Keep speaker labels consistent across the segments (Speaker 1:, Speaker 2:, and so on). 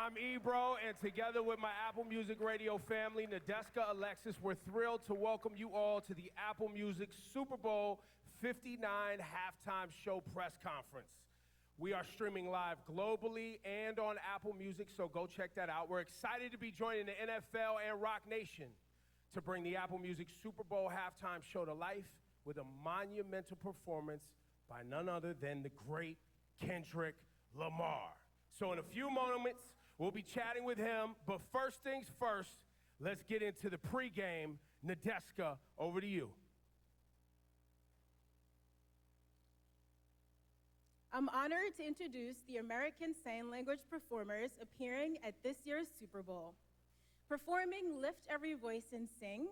Speaker 1: I'm Ebro, and together with my Apple Music Radio family, Nadeska, Alexis, we're thrilled to welcome you all to the Apple Music Super Bowl 59 halftime show press conference. We are streaming live globally and on Apple Music, so go check that out. We're excited to be joining the NFL and Rock Nation to bring the Apple Music Super Bowl halftime show to life with a monumental performance by none other than the great Kendrick Lamar. So in a few moments, we'll be chatting with him, but first things first, let's get into the pregame. Nadeska, over to you.
Speaker 2: I'm honored to introduce the American Sign Language performers appearing at this year's Super Bowl. Performing Lift Every Voice and Sing,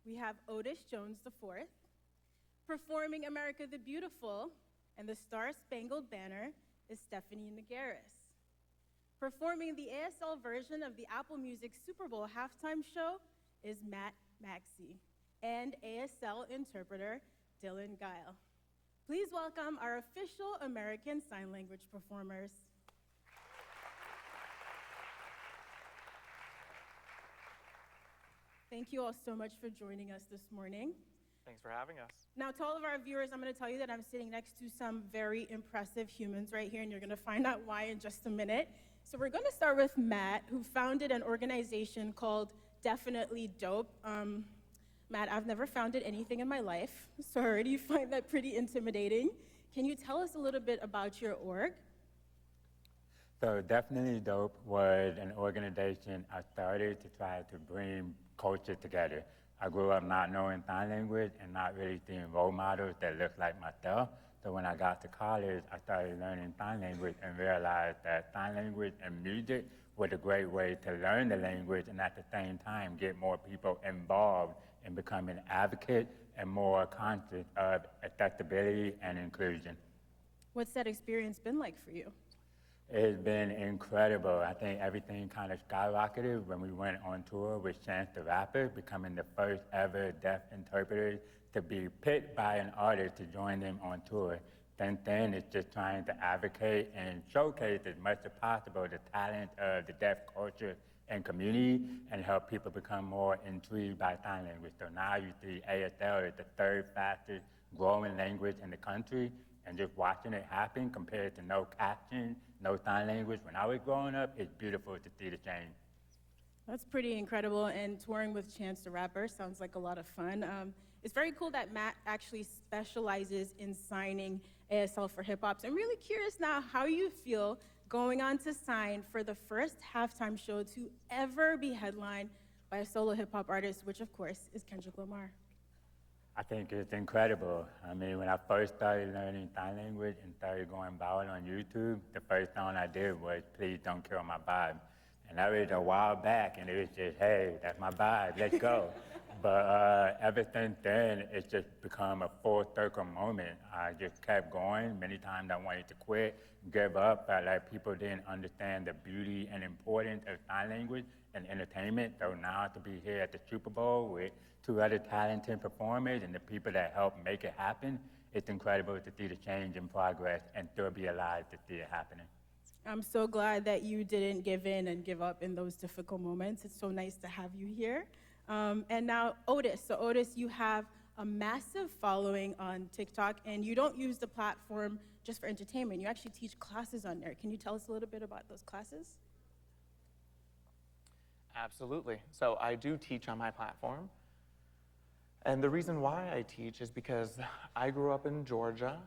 Speaker 2: we have Otis Jones IV. Performing America the Beautiful and the Star-Spangled Banner is Stephanie Nagaris. Performing the ASL version of the Apple Music Super Bowl halftime show is Matt Maxey and ASL interpreter Dylan Guile. Please welcome our official American Sign Language performers. Thank you all so much for joining us this morning.
Speaker 3: Thanks for having us.
Speaker 2: Now, to all of our viewers, I'm going to tell you that I'm sitting next to some very impressive humans right here, and you're going to find out why in just a minute. So we're going to start with Matt, who founded an organization called Definitely Dope. Matt, I've never founded anything in my life, so I already find that pretty intimidating. Can you tell us a little bit about your org?
Speaker 4: So Definitely Dope was an organization I started to try to bring culture together. I grew up not knowing sign language and not really seeing role models that looked like myself. So when I got to college, I started learning sign language and realized that sign language and music was a great way to learn the language and at the same time get more people involved in becoming advocates and more conscious of accessibility and inclusion.
Speaker 2: What's that experience been like for you?
Speaker 4: It's been incredible. I think everything kind of skyrocketed when we went on tour with Chance the Rapper, becoming the first ever deaf interpreter to be picked by an artist to join them on tour. Since then, it's just trying to advocate and showcase as much as possible the talent of the deaf culture and community and help people become more intrigued by sign language. So now you see ASL is the third fastest growing language in the country. And just watching it happen compared to no caption, no sign language. When I was growing up, it's beautiful to see the change.
Speaker 2: That's pretty incredible, and touring with Chance the Rapper sounds like a lot of fun. It's very cool that Matt actually specializes in signing ASL for hip-hop. So I'm really curious now how you feel going on to sign for the first halftime show to ever be headlined by a solo hip-hop artist, which of course is Kendrick Lamar.
Speaker 4: I think it's incredible. I mean, when I first started learning sign language and started going viral on YouTube, the first song I did was Please Don't Kill My Vibe. And that was a while back, and it was just, hey, that's my vibe, let's go. But ever since then, it's just become a full circle moment. I just kept going. Many times I wanted to quit, give up, but like people didn't understand the beauty and importance of sign language and entertainment. So now to be here at the Super Bowl with two other talented performers and the people that helped make it happen, it's incredible to see the change and progress and still be alive to see it happening.
Speaker 2: I'm so glad that you didn't give in and give up in those difficult moments. It's so nice to have you here. And now Otis. So Otis, you have a massive following on TikTok, and you don't use the platform just for entertainment. You actually teach classes on there. Can you tell us a little bit about those classes?
Speaker 3: Absolutely. So I do teach on my platform. And the reason why I teach is because I grew up in Georgia,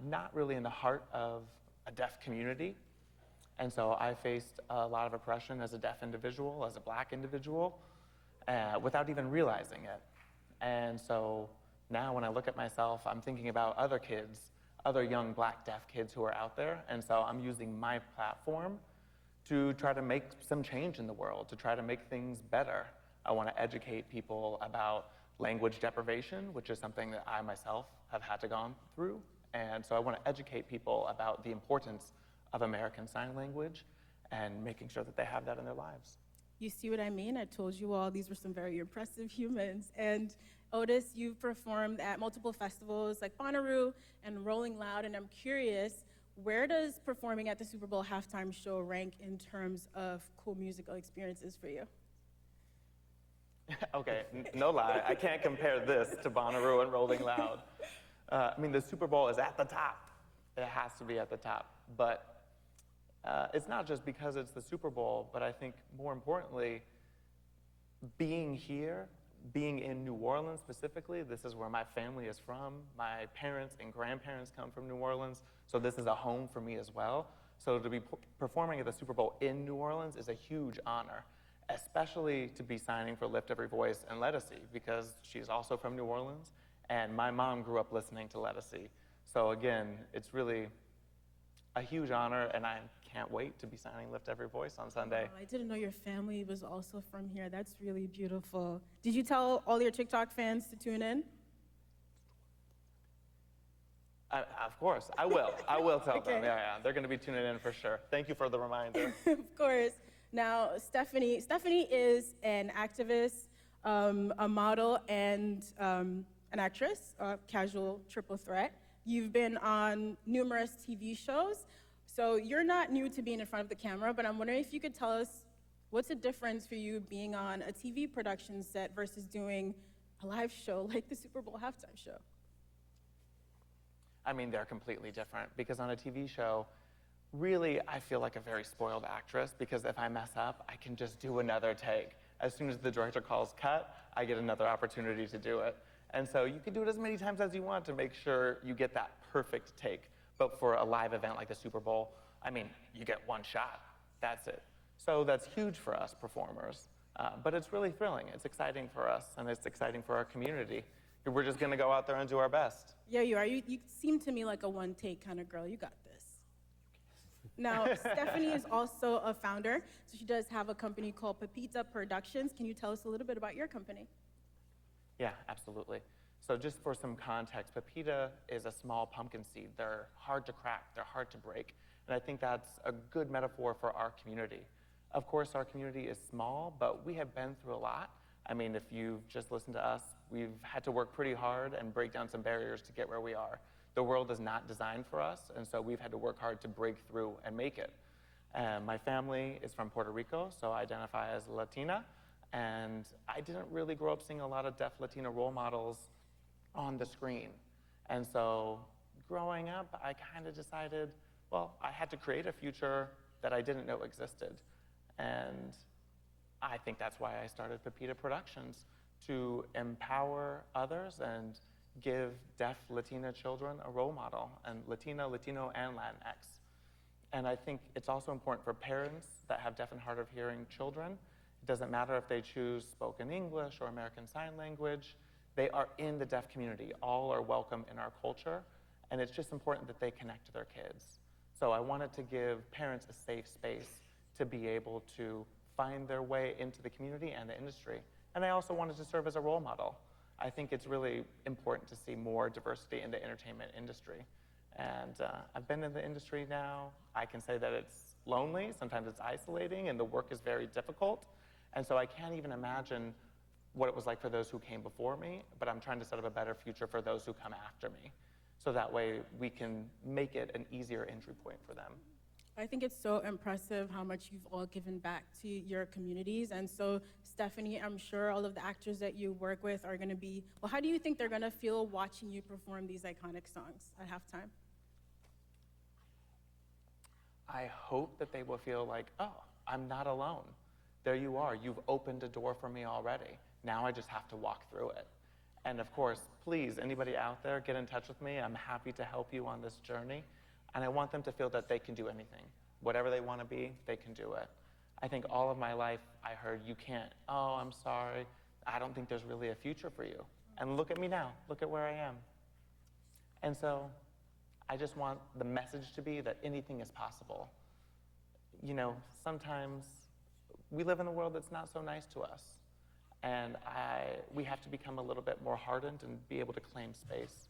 Speaker 3: not really in the heart of a deaf community. And so I faced a lot of oppression as a deaf individual, as a black individual, without even realizing it. And so now when I look at myself, I'm thinking about other kids, other young black deaf kids who are out there. And so I'm using my platform to try to make some change in the world, to try to make things better. I want to educate people about language deprivation, which is something that I myself have had to go through. And so I want to educate people about the importance of American Sign Language and making sure that they have that in their lives.
Speaker 2: You see what I mean? I told you all these were some very impressive humans. And Otis, you've performed at multiple festivals like Bonnaroo and Rolling Loud, and I'm curious, where does performing at the Super Bowl halftime show rank in terms of cool musical experiences for you?
Speaker 3: Okay, no lie, I can't compare this to Bonnaroo and Rolling Loud. I mean, the Super Bowl is at the top. It has to be at the top. But it's not just because it's the Super Bowl, but I think more importantly, being here, being in New Orleans specifically, this is where my family is from. My parents and grandparents come from New Orleans, so this is a home for me as well. So to be performing at the Super Bowl in New Orleans is a huge honor, especially to be signing for Lift Every Voice and Ledisi, because she's also from New Orleans, and my mom grew up listening to Ledisi. So again, it's really a huge honor, and I can't wait to be signing Lift Every Voice on Sunday.
Speaker 2: Oh, I didn't know your family was also from here. That's really beautiful. Did you tell all your TikTok fans to tune in?
Speaker 3: Of course, I will. I will tell
Speaker 2: Okay.
Speaker 3: them. Yeah, they're going to be tuning in for sure. Thank you for the reminder.
Speaker 2: Of course. Now, Stephanie is an activist, a model, and an actress, a casual triple threat. You've been on numerous TV shows, so you're not new to being in front of the camera, but I'm wondering if you could tell us what's the difference for you being on a TV production set versus doing a live show like the Super Bowl halftime show?
Speaker 3: I mean, they're completely different, because on a TV show, really, I feel like a very spoiled actress, because if I mess up, I can just do another take. As soon as the director calls cut, I get another opportunity to do it. And so you can do it as many times as you want to make sure you get that perfect take. But for a live event like the Super Bowl, I mean, you get one shot. That's it. So that's huge for us performers. But it's really thrilling. It's exciting for us, and it's exciting for our community. We're just going to go out there and do our best.
Speaker 2: Yeah, you are. You seem to me like a one-take kind of girl. You got this. Now, Stephanie is also a founder, so she does have a company called Pepita Productions. Can you tell us a little bit about your company?
Speaker 3: Yeah, absolutely. So just for some context, Pepita is a small pumpkin seed. They're hard to crack, they're hard to break. And I think that's a good metaphor for our community. Of course, our community is small, but we have been through a lot. I mean, if you've just listened to us, we've had to work pretty hard and break down some barriers to get where we are. The world is not designed for us, and so we've had to work hard to break through and make it. My family is from Puerto Rico, so I identify as Latina, and I didn't really grow up seeing a lot of deaf Latina role models on the screen. And so growing up, I kind of decided, well, I had to create a future that I didn't know existed. And I think that's why I started Pepita Productions, to empower others and give deaf Latina children a role model, and Latino, and Latinx. And I think it's also important for parents that have deaf and hard of hearing children. It doesn't matter if they choose spoken English or American Sign Language. They are in the deaf community. All are welcome in our culture, and it's just important that they connect to their kids. So I wanted to give parents a safe space to be able to find their way into the community and the industry. And I also wanted to serve as a role model. I think it's really important to see more diversity in the entertainment industry. And I've been in the industry now. I can say that it's lonely, sometimes it's isolating, and the work is very difficult. And so I can't even imagine what it was like for those who came before me, but I'm trying to set up a better future for those who come after me. So that way we can make it an easier entry point for them.
Speaker 2: I think it's so impressive how much you've all given back to your communities. And so, Stephanie, I'm sure all of the actors that you work with are going to be, well, how do you think they're going to feel watching you perform these iconic songs at halftime?
Speaker 3: I hope that they will feel like, oh, I'm not alone. There you are. You've opened a door for me already. Now I just have to walk through it. And of course, please, anybody out there, get in touch with me. I'm happy to help you on this journey. And I want them to feel that they can do anything. Whatever they want to be, they can do it. I think all of my life I heard, you can't. Oh, I'm sorry. I don't think there's really a future for you. And look at me now. Look at where I am. And so I just want the message to be that anything is possible. You know, sometimes we live in a world that's not so nice to us. And we have to become a little bit more hardened and be able to claim space.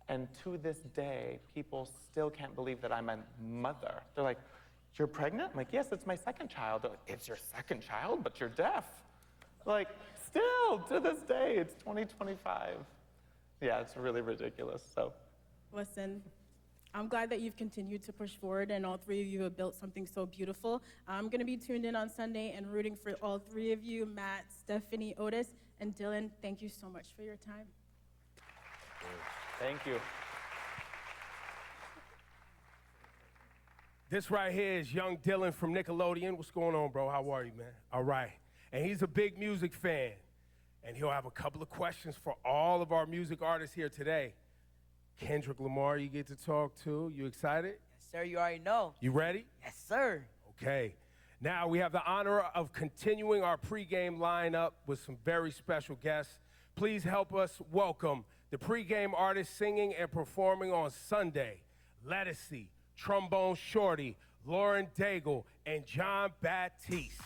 Speaker 3: And to this day, people still can't believe that I'm a mother. They're like, you're pregnant? I'm like, yes, it's my second child. They're like, it's your second child, but you're deaf. Like, still, to this day, it's 2025. Yeah, it's really ridiculous, so.
Speaker 2: Listen, I'm glad that you've continued to push forward and all three of you have built something so beautiful. I'm going to be tuned in on Sunday and rooting for all three of you, Matt, Stephanie, Otis, and Dylan. Thank you so much for your time.
Speaker 3: Thank you.
Speaker 1: This right here is young Dylan from Nickelodeon. What's going on, bro? How are you, man? All right. And he's a big music fan. And he'll have a couple of questions for all of our music artists here today. Kendrick Lamar, you get to talk to. You excited?
Speaker 5: Yes, sir, you already know.
Speaker 1: You ready?
Speaker 5: Yes, sir.
Speaker 1: Okay. Now we have the honor of continuing our pregame lineup with some very special guests. Please help us welcome the pregame artists singing and performing on Sunday, Ledisi, Trombone Shorty, Lauren Daigle, and John Batiste.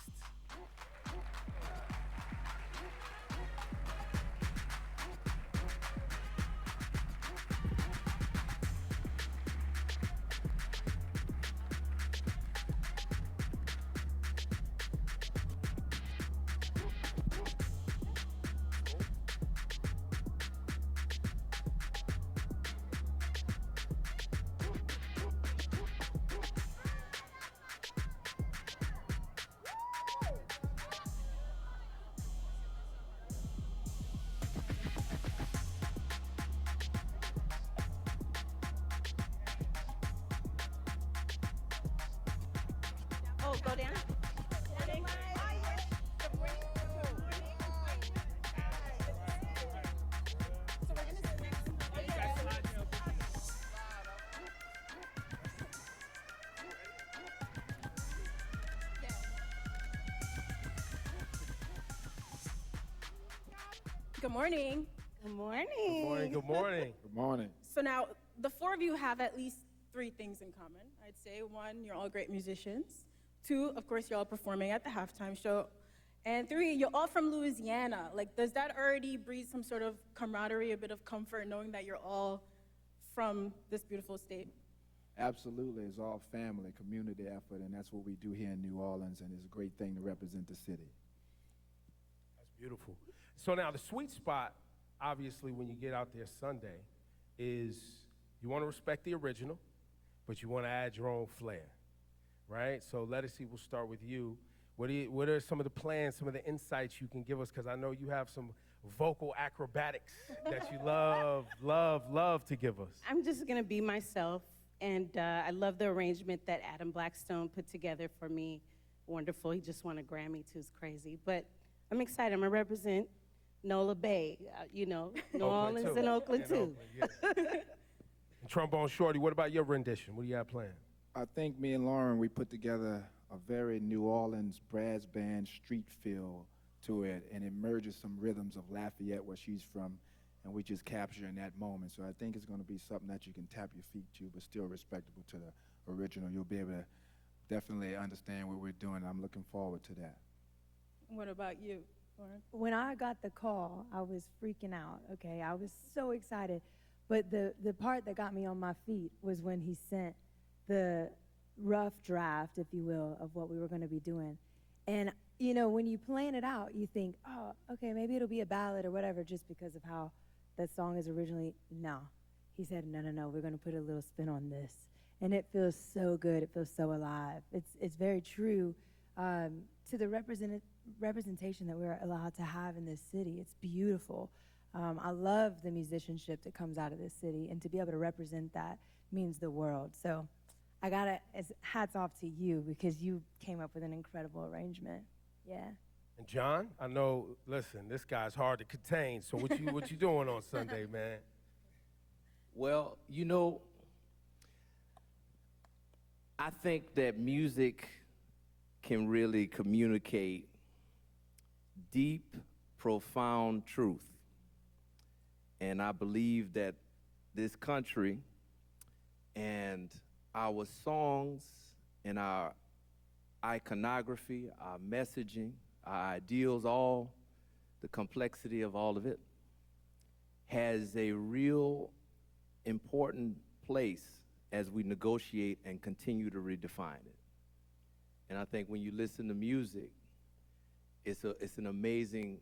Speaker 2: Oh, go down. Good morning.
Speaker 6: Good morning.
Speaker 1: Good morning, good morning.
Speaker 7: Good morning.
Speaker 2: So now, the four of you have at least three things in common. I'd say one, you're all great musicians. Two, of course, you're all performing at the halftime show. And three, you're all from Louisiana. Like, does that already breed some sort of camaraderie, a bit of comfort, knowing that you're all from this beautiful state?
Speaker 7: Absolutely. It's all family, community effort, and that's what we do here in New Orleans, and it's a great thing to represent the city.
Speaker 1: That's beautiful. So now the sweet spot, obviously, when you get out there Sunday, is you want to respect the original, but you want to add your own flair, right? So Ledisi, we'll start with you. What are some of the plans, some of the insights you can give us? Because I know you have some vocal acrobatics that you love to give us.
Speaker 6: I'm just going to be myself, and I love the arrangement that Adam Blackstone put together for me. Wonderful. He just won a Grammy, too. It's crazy. But I'm excited. I'm going to represent NOLA Bay, New Orleans and Oakland, too.
Speaker 1: Oakland, yeah. And Trombone Shorty, what about your rendition? What do you have planned?
Speaker 7: I think me and Lauren, we put together a very New Orleans brass band street feel to it, and it merges some rhythms of Lafayette, where she's from, and we just capture in that moment. So I think it's going to be something that you can tap your feet to, but still respectable to the original. You'll be able to definitely understand what we're doing. I'm looking forward to that.
Speaker 2: What about you, Lauren?
Speaker 8: When I got the call, I was freaking out, okay? I was so excited. But the part that got me on my feet was when he sent the rough draft, if you will, of what we were going to be doing. And, when you plan it out, you think, oh, okay, maybe it'll be a ballad or whatever just because of how that song is originally. No. He said, no, we're going to put a little spin on this. And it feels so good. It feels so alive. It's very true to the representation that we're allowed to have in this city. It's beautiful. I love the musicianship that comes out of this city, and to be able to represent that means the world. So I gotta, hats off to you, because you came up with an incredible arrangement. Yeah.
Speaker 1: And John, I know, listen, this guy's hard to contain, so what you doing on Sunday, man?
Speaker 9: Well, I think that music can really communicate deep, profound truth. And I believe that this country and our songs and our iconography, our messaging, our ideals, all the complexity of all of it, has a real important place as we negotiate and continue to redefine it. And I think when you listen to music, it's an amazing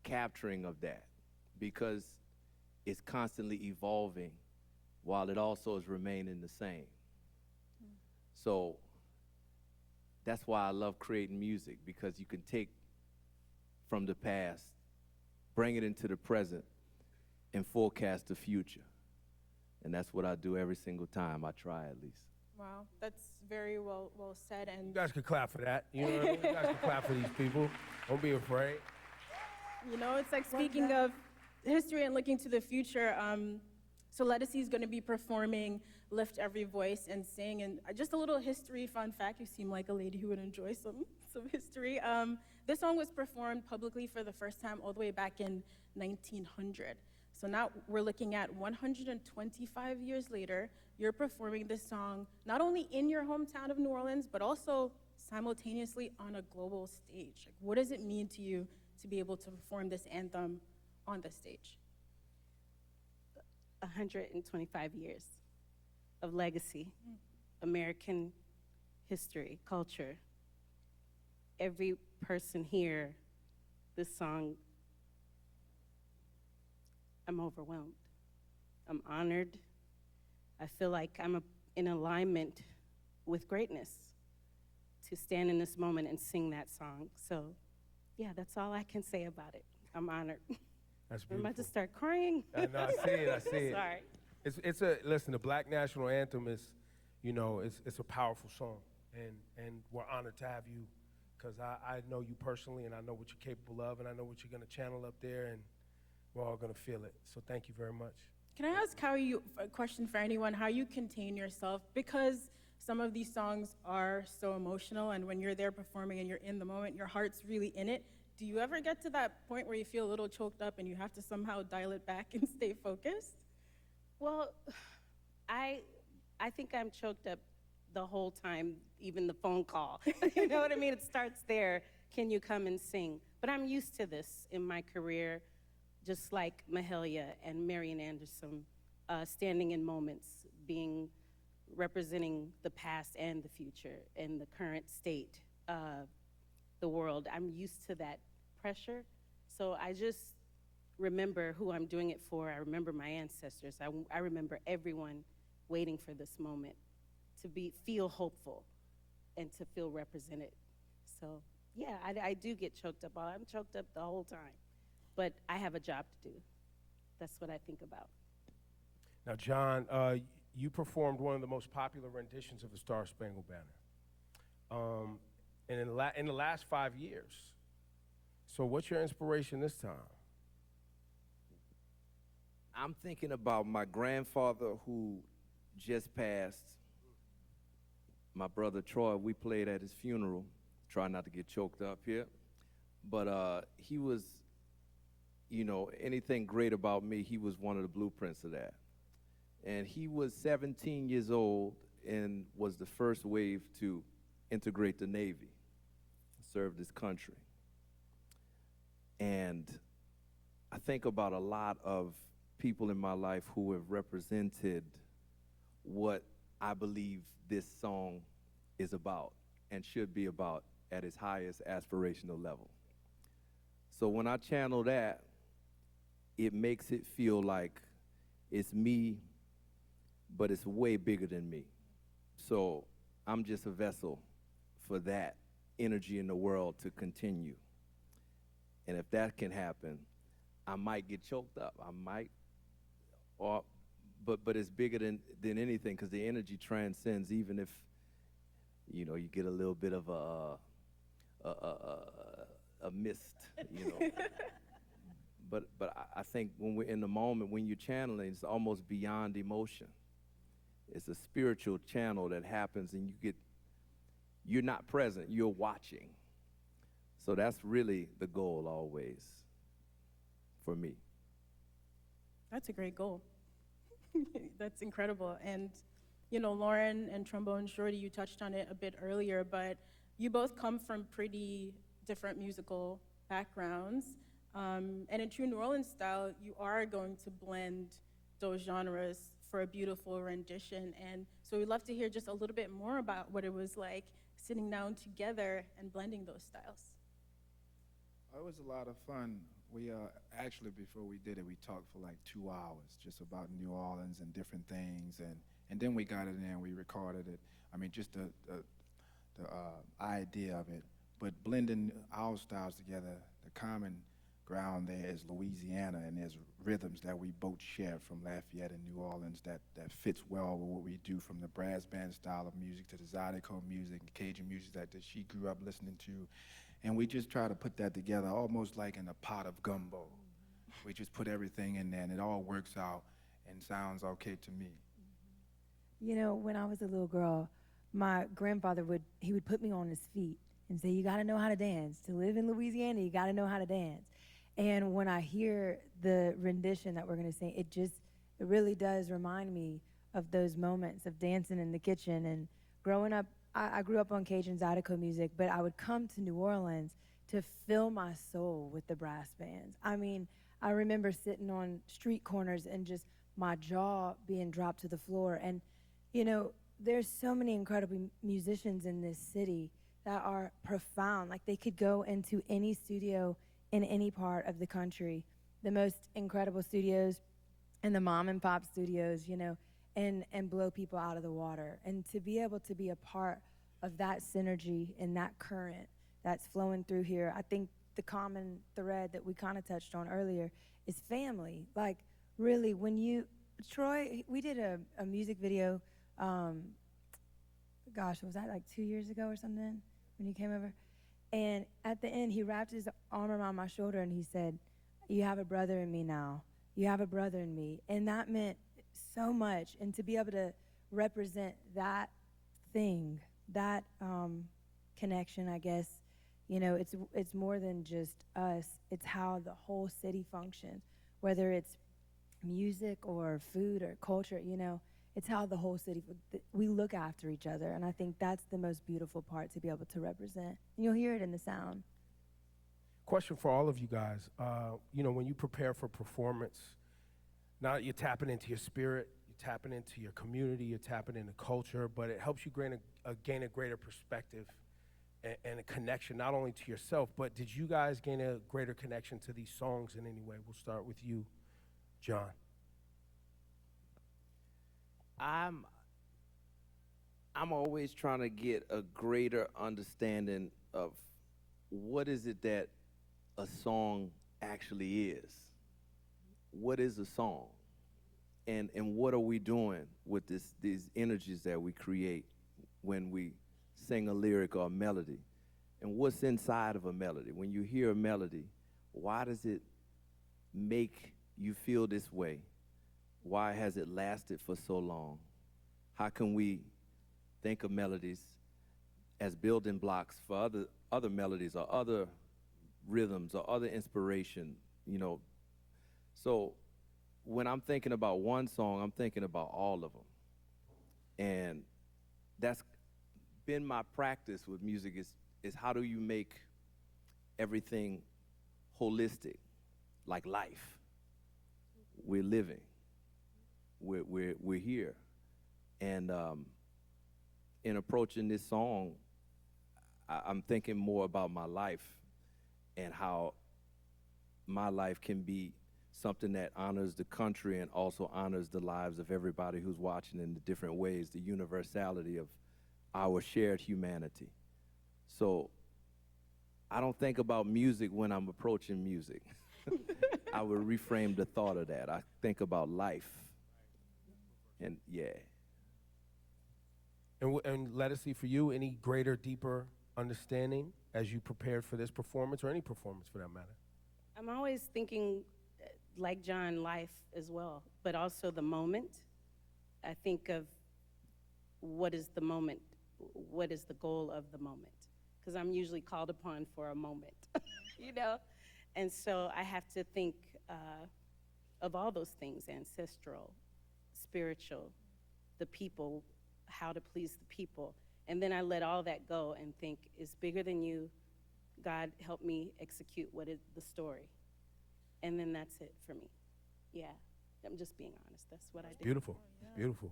Speaker 9: capturing of that, because it's constantly evolving while it also is remaining the same. So that's why I love creating music, because you can take from the past, bring it into the present, and forecast the future. And that's what I do every single time. I try, at least.
Speaker 2: Wow, that's very well said.
Speaker 1: You
Speaker 2: And
Speaker 1: guys can clap for that. You know what I mean? You guys can clap for these people. Don't be afraid.
Speaker 2: you know, it's like speaking of history and looking to the future. So Ledisi is going to be performing "Lift Every Voice and Sing." And just a little history fun fact. You seem like a lady who would enjoy some history. This song was performed publicly for the first time all the way back in 1900. So now we're looking at 125 years later. You're performing this song not only in your hometown of New Orleans, but also simultaneously on a global stage. Like, what does it mean to you to be able to perform this anthem on the stage?
Speaker 6: 125 years of legacy, American history, culture. Every person here, this song, I'm overwhelmed. I'm honored. I feel like I'm in alignment with greatness to stand in this moment and sing that song. So, yeah, that's all I can say about it. I'm honored.
Speaker 1: That's
Speaker 6: I'm
Speaker 1: beautiful.
Speaker 6: about to start crying.
Speaker 1: I know, I see it, I see it.
Speaker 6: Sorry.
Speaker 1: Listen, the Black National Anthem is, you know, it's a powerful song. And we're honored to have you, because I know you personally, and I know what you're capable of, and I know what you're gonna channel up there, and we're all gonna feel it. So thank you very much.
Speaker 2: Can I ask a question for anyone, how you contain yourself? Because some of these songs are so emotional, and when you're there performing and you're in the moment, your heart's really in it. Do you ever get to that point where you feel a little choked up and you have to somehow dial it back and stay focused?
Speaker 6: Well, I think I'm choked up the whole time, even the phone call. You know what I mean? It starts there. Can you come and sing? But I'm used to this in my career, just like Mahalia and Marian Anderson, standing in moments, representing the past and the future and the current state of the world. I'm used to that pressure. So I just remember who I'm doing it for. I remember my ancestors. I remember everyone waiting for this moment to feel hopeful and to feel represented. So yeah, I do get choked up. I'm choked up the whole time, but I have a job to do. That's what I think about.
Speaker 1: Now, John, you performed one of the most popular renditions of the Star Spangled Banner. And in the last 5 years. So what's your inspiration this time?
Speaker 9: I'm thinking about my grandfather who just passed. My brother Troy, we played at his funeral. Try not to get choked up here. But he was, you know, anything great about me, he was one of the blueprints of that. And he was 17 years old and was the first wave to integrate the Navy, served his country. And I think about a lot of people in my life who have represented what I believe this song is about and should be about at its highest aspirational level. So when I channel that, it makes it feel like it's me, but it's way bigger than me. So I'm just a vessel for that energy in the world to continue. And if that can happen, I might get choked up. I might, but it's bigger than anything, because the energy transcends, even if, you know, you get a little bit of a mist, you know. But I think when we're in the moment, when you're channeling, it's almost beyond emotion. It's a spiritual channel that happens, and you're not present, you're watching. So that's really the goal always for me.
Speaker 2: That's a great goal. That's incredible. And, you know, Lauren and Trombone, Shorty, you touched on it a bit earlier, but you both come from pretty different musical backgrounds. And in true New Orleans style, you are going to blend those genres for a beautiful rendition. And so we'd love to hear just a little bit more about what it was like sitting down together and blending those styles.
Speaker 7: It was a lot of fun We actually, before we did it, we talked for like 2 hours just about New Orleans and different things, and then we got it in and we recorded it. I mean, just the idea of it, but blending our styles together, the common ground there is Louisiana, and there's rhythms that we both share from Lafayette and New Orleans that fits well with what we do, from the brass band style of music to the Zydeco music and Cajun music that she grew up listening to. And we just try to put that together almost like in a pot of gumbo. We just put everything in there and it all works out and sounds okay to me.
Speaker 8: You know, when I was a little girl, my grandfather would put me on his feet and say, you gotta know how to dance. To live in Louisiana, you gotta know how to dance. And when I hear the rendition that we're gonna sing, it really does remind me of those moments of dancing in the kitchen. And growing up, I grew up on Cajun Zydeco music, but I would come to New Orleans to fill my soul with the brass bands. I mean, I remember sitting on street corners and just my jaw being dropped to the floor. And, you know, there's so many incredible musicians in this city that are profound. Like, they could go into any studio in any part of the country, the most incredible studios and the mom and pop studios, you know, and blow people out of the water. And to be able to be a part of that synergy and that current that's flowing through here, I think the common thread that we kind of touched on earlier is family. Like, really, when Troy, we did a music video, gosh, was that like 2 years ago or something when you came over? And at the end, he wrapped his arm around my shoulder and he said, you have a brother in me now. You have a brother in me. And that meant so much. And to be able to represent that thing, that connection, I guess, you know, it's more than just us. It's how the whole city functions, whether it's music or food or culture, you know. It's how the whole city, we look after each other. And I think that's the most beautiful part, to be able to represent. And you'll hear it in the sound.
Speaker 1: Question for all of you guys. You know, when you prepare for performance, now you're tapping into your spirit, you're tapping into your community, you're tapping into culture, but it helps you gain a greater perspective and a connection, not only to yourself, but did you guys gain a greater connection to these songs in any way? We'll start with you, John.
Speaker 9: I'm always trying to get a greater understanding of what is it that a song actually is. What is a song? And what are we doing with these energies that we create when we sing a lyric or a melody? And what's inside of a melody? When you hear a melody, why does it make you feel this way? Why has it lasted for so long? How can we think of melodies as building blocks for other melodies or other rhythms or other inspiration, you know? So when I'm thinking about one song, I'm thinking about all of them. And that's been my practice with music, is how do you make everything holistic, like life? We're living. We're here. And in approaching this song, I'm thinking more about my life and how my life can be something that honors the country and also honors the lives of everybody who's watching in the different ways, the universality of our shared humanity. So I don't think about music when I'm approaching music. I would reframe the thought of that. I think about life. And yeah.
Speaker 1: And Ledisi, for you, any greater, deeper understanding as you prepared for this performance, or any performance for that matter?
Speaker 6: I'm always thinking, like John, life as well, but also the moment. I think of what is the moment, what is the goal of the moment? Because I'm usually called upon for a moment, you know? And so I have to think of all those things: ancestral, spiritual, the people, how to please the people. And then I let all that go and think, it's bigger than you. God, help me execute what is the story. And then that's it for me. Yeah, I'm just being honest. That's what I do.
Speaker 1: Beautiful, beautiful.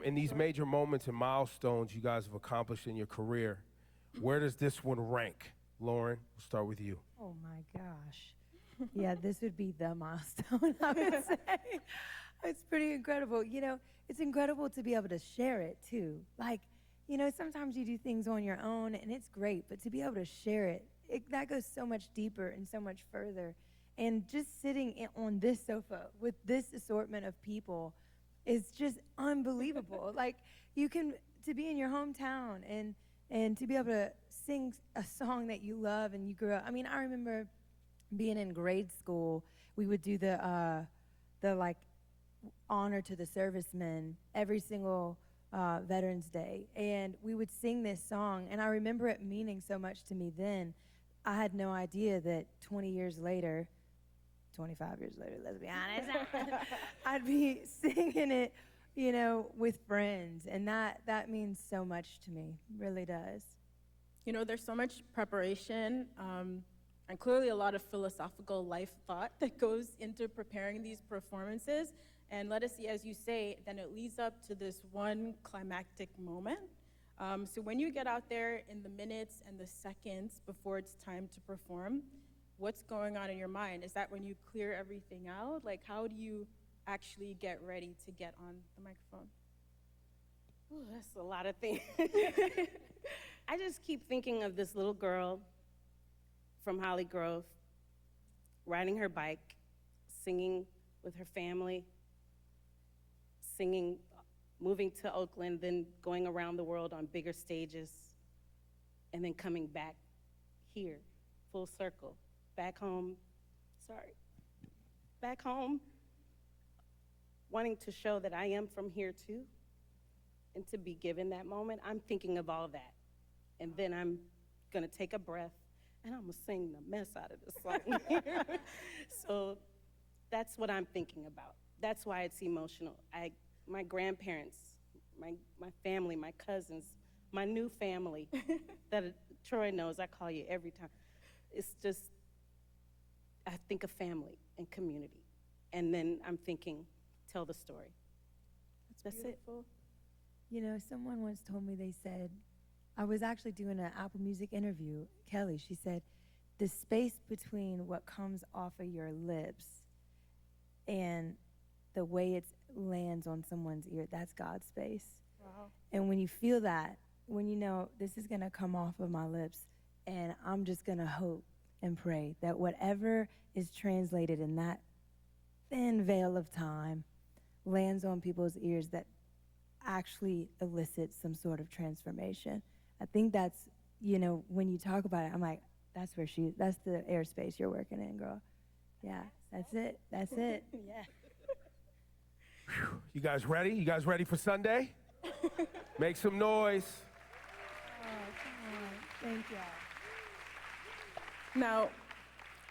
Speaker 1: In these major moments and milestones you guys have accomplished in your career, where does this one rank? Lauren, we'll start with you.
Speaker 8: Oh my gosh. Yeah, this would be the milestone, I would say. It's pretty incredible. You know, it's incredible to be able to share it, too. Like, you know, sometimes you do things on your own, and it's great, but to be able to share it, that goes so much deeper and so much further. And just sitting on this sofa with this assortment of people is just unbelievable. Like, to be in your hometown and to be able to sing a song that you love and you grew up. I mean, I remember being in grade school, we would do the like honor to the servicemen every single Veterans Day, and we would sing this song, and I remember it meaning so much to me then. I had no idea that 20 years later, 25 years later, let's be honest, I'd be singing it, you know, with friends, and that means so much to me, really does.
Speaker 2: You know, there's so much preparation and clearly a lot of philosophical life thought that goes into preparing these performances. And Ledisi, as you say, then it leads up to this one climactic moment. So when you get out there in the minutes and the seconds before it's time to perform, what's going on in your mind? Is that when you clear everything out? Like, how do you actually get ready to get on the microphone?
Speaker 6: Ooh, that's a lot of things. I just keep thinking of this little girl from Holly Grove riding her bike, singing with her family, singing, moving to Oakland, then going around the world on bigger stages, and then coming back here, full circle, back home, wanting to show that I am from here too, and to be given that moment. I'm thinking of all that. And then I'm gonna take a breath, and I'm gonna sing the mess out of this song here. So that's what I'm thinking about. That's why it's emotional. My grandparents, my family, my cousins, my new family that Troy knows, I call you every time. It's just, I think of family and community. And then I'm thinking, tell the story. That's
Speaker 2: Beautiful.
Speaker 6: it.
Speaker 8: You know, someone once told me, they said, I was actually doing an Apple Music interview, Kelly, she said, the space between what comes off of your lips and the way it lands on someone's ear, that's God's space.
Speaker 2: Wow.
Speaker 8: And when you feel that, when you know this is gonna come off of my lips, and I'm just gonna hope and pray that whatever is translated in that thin veil of time lands on people's ears, that actually elicits some sort of transformation. I think that's, you know, when you talk about it, I'm like, that's the airspace you're working in, girl. Yeah, that's it.
Speaker 6: Yeah.
Speaker 1: You guys ready? You guys ready for Sunday? Make some noise.
Speaker 8: Oh, come on. Thank y'all.
Speaker 2: Now,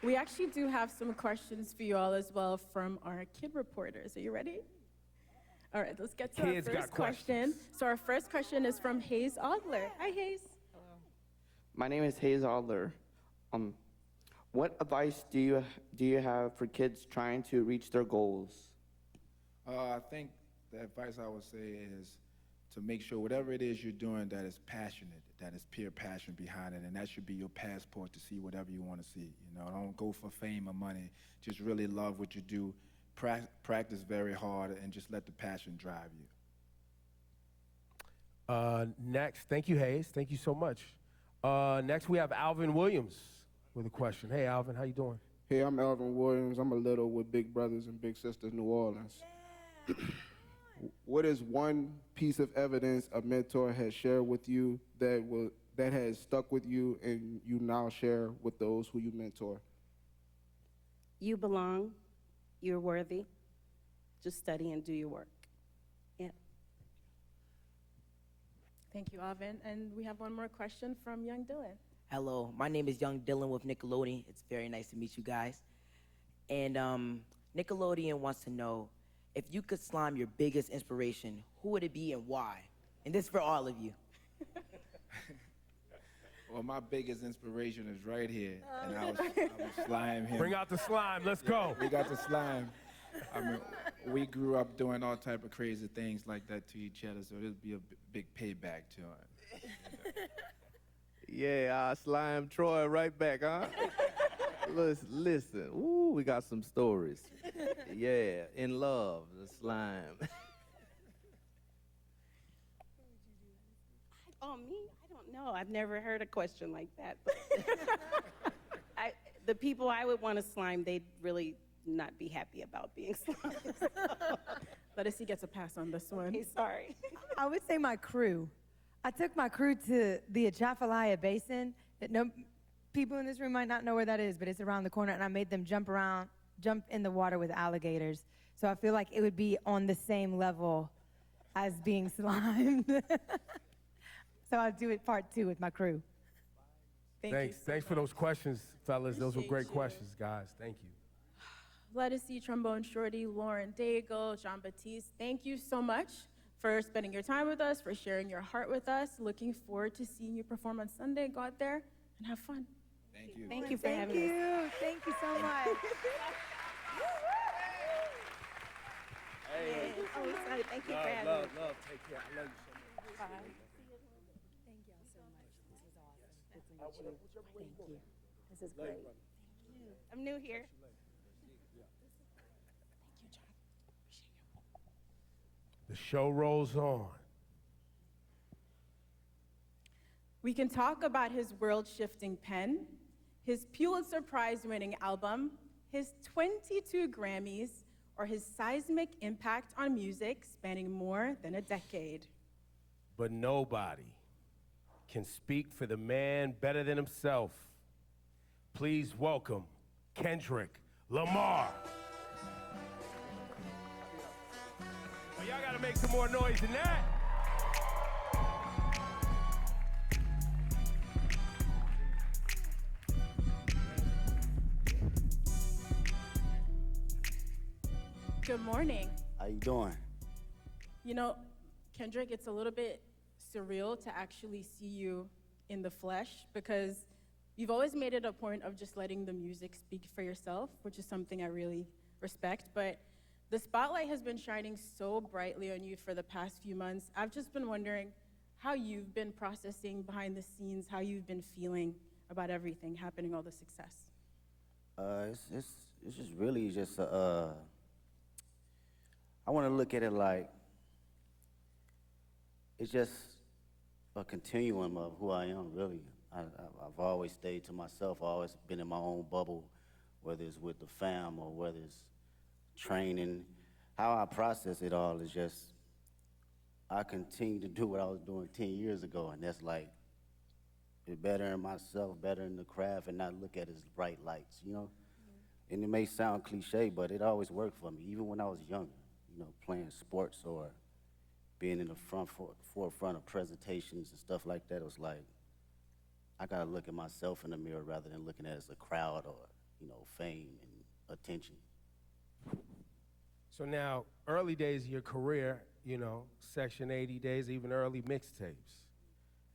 Speaker 2: we actually do have some questions for you all as well from our kid reporters. Are you ready? All right, let's get to
Speaker 1: Kids
Speaker 2: our
Speaker 1: got
Speaker 2: first question.
Speaker 1: questions.
Speaker 2: So our first question is from Hayes Adler. Hi, Hayes.
Speaker 10: My name is Hayes Adler. What advice do you have for kids trying to reach their goals?
Speaker 7: I think the advice I would say is to make sure whatever it is you're doing that is passionate, that is pure passion behind it, and that should be your passport to see whatever you want to see. You know, don't go for fame or money. Just really love what you do. Practice very hard, and just let the passion drive you.
Speaker 1: Next, thank you, Hayes. Thank you so much. Next, we have Alvin Williams with a question. Hey, Alvin, how you doing?
Speaker 11: Hey, I'm Alvin Williams. I'm a little with Big Brothers and Big Sisters New Orleans. What is one piece of evidence a mentor has shared with you that has stuck with you and you now share with those who you mentor?
Speaker 6: You belong. You're worthy. Just study and do your work. Yeah.
Speaker 2: Thank you, Alvin. And we have one more question from young Dylan.
Speaker 5: Hello, my name is Young Dylan with Nickelodeon. It's very nice to meet you guys. And Nickelodeon wants to know, if you could slime your biggest inspiration, who would it be and why? And this is for all of you.
Speaker 7: Well, my biggest inspiration is right here, and I would slime him.
Speaker 1: Bring out the slime. Let's go.
Speaker 7: We got the slime. I mean, we grew up doing all type of crazy things like that to each other, so it'd be a big payback to him.
Speaker 11: Yeah, I slime Troy right back, huh?
Speaker 9: Listen. Ooh, we got some stories. Yeah, in love, the slime.
Speaker 6: Oh, me? I don't know. I've never heard a question like that. But the people I would want to slime, they'd really not be happy about being slimed.
Speaker 2: Ledisi gets a pass on this one.
Speaker 6: Okay, sorry.
Speaker 8: I would say my crew. I took my crew to the Atchafalaya Basin. No people in this room might not know where that is, but it's around the corner, and I made them jump in the water with alligators. So I feel like it would be on the same level as being slimed. So I'll do it part 2 with my crew.
Speaker 1: Thanks for those questions, fellas. Those were
Speaker 2: Appreciate
Speaker 1: great
Speaker 2: you.
Speaker 1: questions, guys. Thank you.
Speaker 2: Ledisi, Trombone, Shorty, Lauren, Daigle, Jean Batiste, thank you so much for spending your time with us, for sharing your heart with us. Looking forward to seeing you perform on Sunday. Go out there and have fun.
Speaker 7: Thank you.
Speaker 6: Thank you for having us.
Speaker 8: Thank you so much.
Speaker 6: Hey. Oh, sorry. Thank you for having us.
Speaker 1: Love. Take care. I love you so much.
Speaker 6: Bye.
Speaker 8: Thank y'all so much. This was awesome. Thank you. This is great.
Speaker 6: I'm new here.
Speaker 1: The show rolls on.
Speaker 2: We can talk about his world-shifting pen, his Pulitzer Prize-winning album, his 22 Grammys, or his seismic impact on music spanning more than a decade.
Speaker 1: But nobody can speak for the man better than himself. Please welcome Kendrick Lamar. Well, y'all gotta make some more noise than that.
Speaker 2: Good morning.
Speaker 12: How you doing?
Speaker 2: You know, Kendrick, it's a little bit surreal to actually see you in the flesh because you've always made it a point of just letting the music speak for yourself, which is something I really respect. But the spotlight has been shining so brightly on you for the past few months. I've just been wondering how you've been processing behind the scenes, how you've been feeling about everything happening, all the success.
Speaker 12: It's just really just I want to look at it like it's just a continuum of who I am, really. I've always stayed to myself. I've always been in my own bubble, whether it's with the fam or whether it's training. How I process it all is just I continue to do what I was doing 10 years ago, and that's like be better in myself, better in the craft, and not look at it as bright lights, you know? And it may sound cliche, but it always worked for me, even when I was younger, you know, playing sports or being in the forefront of presentations and stuff like that. It was like, I gotta look at myself in the mirror rather than looking at it as a crowd or, you know, fame and attention.
Speaker 1: So now, early days of your career, you know, Section 80 days, even early mixtapes,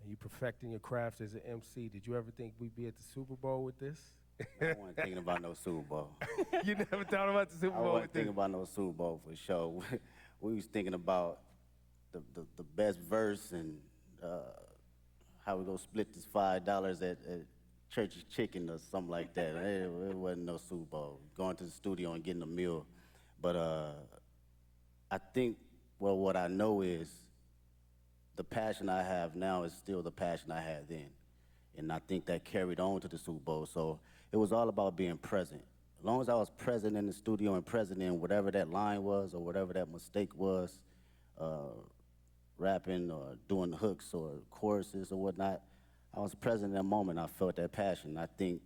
Speaker 1: and you perfecting your craft as an MC. Did you ever think we'd be at the Super Bowl with this?
Speaker 12: I wasn't thinking about no Super Bowl.
Speaker 1: You never thought about the Super
Speaker 12: I
Speaker 1: Bowl
Speaker 12: wasn't
Speaker 1: with
Speaker 12: thinking
Speaker 1: this?
Speaker 12: about no Super Bowl for sure. We was thinking about the best verse and how we gonna split this $5 at Church's Chicken or something like that. It wasn't no Super Bowl. Going to the studio and getting a meal. But I think, well, what I know is the passion I have now is still the passion I had then. And I think that carried on to the Super Bowl. So it was all about being present. As long as I was present in the studio and present in whatever that line was or whatever that mistake was, rapping or doing hooks or choruses or whatnot, I was present in that moment. I felt that passion. I think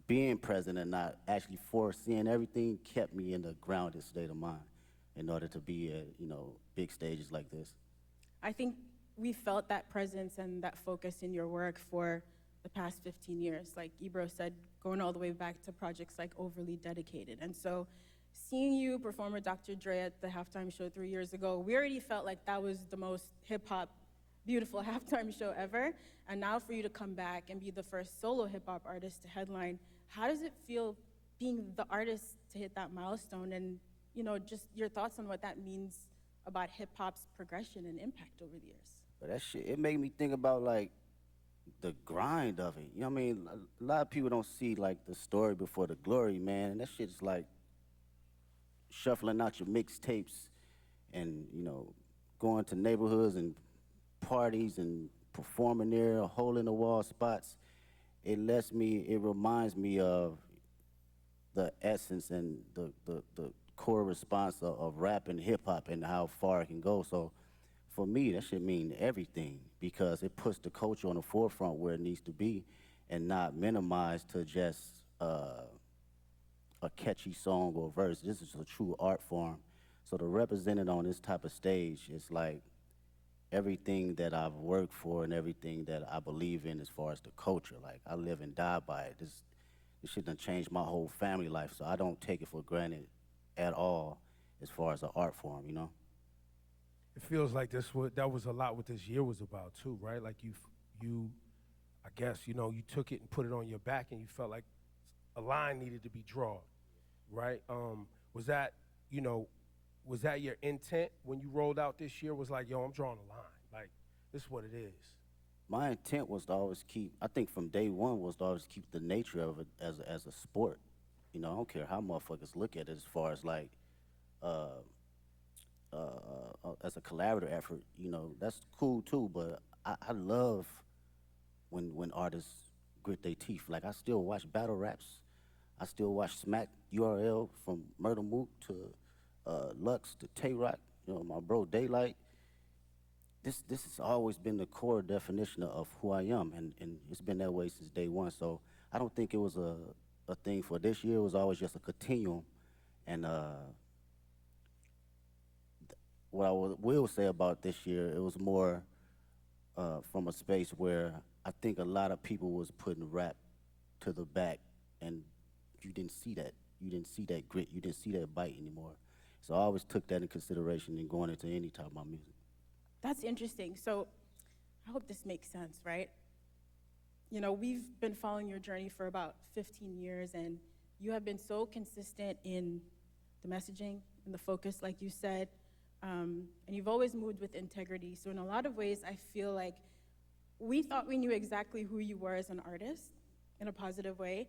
Speaker 12: being present and not actually foreseeing everything kept me in a grounded state of mind in order to be at, you know, big stages like this.
Speaker 2: I think we felt that presence and that focus in your work for the past 15 years. Like Ebro said, going all the way back to projects like Overly Dedicated. And so seeing you perform with Dr. Dre at the halftime show 3 years ago, we already felt like that was the most hip-hop, beautiful halftime show ever. And now for you to come back and be the first solo hip-hop artist to headline, how does it feel being the artist to hit that milestone? And, you know, just your thoughts on what that means about hip-hop's progression and impact over the years.
Speaker 12: But that shit, it made me think about, like, the grind of it. You know what I mean? A lot of people don't see like the story before the glory, man. And that shit's like shuffling out your mixtapes and, you know, going to neighborhoods and parties and performing there, hole in the wall spots. It reminds me of the essence and the core response of rap and hip hop and how far it can go. So for me, that should mean everything because it puts the culture on the forefront where it needs to be and not minimized to just a catchy song or verse. This is a true art form. So to represent it on this type of stage is like everything that I've worked for and everything that I believe in as far as the culture. Like I live and die by it. This shit done changed my whole family life, so I don't take it for granted at all as far as an art form, you know?
Speaker 1: It feels like that was a lot what this year was about too, right? Like you, I guess, you know, you took it and put it on your back and you felt like a line needed to be drawn, right? Was that your intent when you rolled out this year? Was like, yo, I'm drawing a line. Like, this is what it is.
Speaker 12: My intent was to always keep, I think from day one was to always keep the nature of it as a sport. You know, I don't care how motherfuckers look at it as far as like, as a collaborative effort, you know, that's cool too, but I love when artists grit their teeth. Like I still watch battle raps. I still watch Smack URL from Murder Mook to Lux to Tay-Rock, you know, my bro Daylight. This has always been the core definition of who I am, and it's been that way since day one. So I don't think it was a thing for this year. It was always just a continuum. And what I will say about this year, it was more from a space where I think a lot of people was putting rap to the back, and you didn't see that. You didn't see that grit. You didn't see that bite anymore. So I always took that in consideration in going into any type of my music.
Speaker 2: That's interesting. So I hope this makes sense, right? You know, we've been following your journey for about 15 years, and you have been so consistent in the messaging and the focus, like you said, and you've always moved with integrity. So in a lot of ways, I feel like we thought we knew exactly who you were as an artist in a positive way.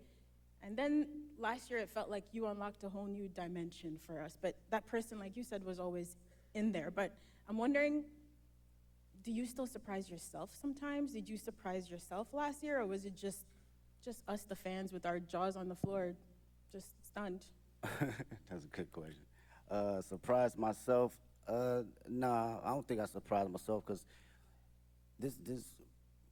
Speaker 2: And then last year, it felt like you unlocked a whole new dimension for us. But that person, like you said, was always in there. But I'm wondering, do you still surprise yourself sometimes? Did you surprise yourself last year, or was it just us, the fans, with our jaws on the floor, just stunned?
Speaker 12: That's a good question. Surprise myself? Nah, I don't think I surprised myself because this,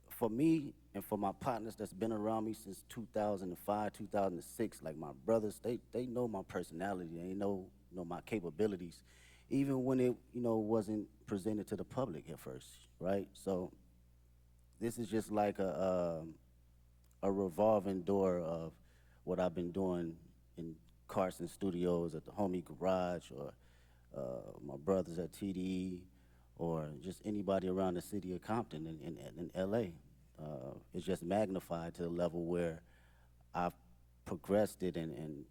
Speaker 12: for me and for my partners that's been around me since 2005, 2006, like my brothers, they know my personality. They know my capabilities, even when it, wasn't presented to the public at first, right? So this is just like a revolving door of what I've been doing in Carson Studios, at the Homie Garage, or my brothers at TDE, or just anybody around the city of Compton in LA. It's just magnified to the level where I've progressed it and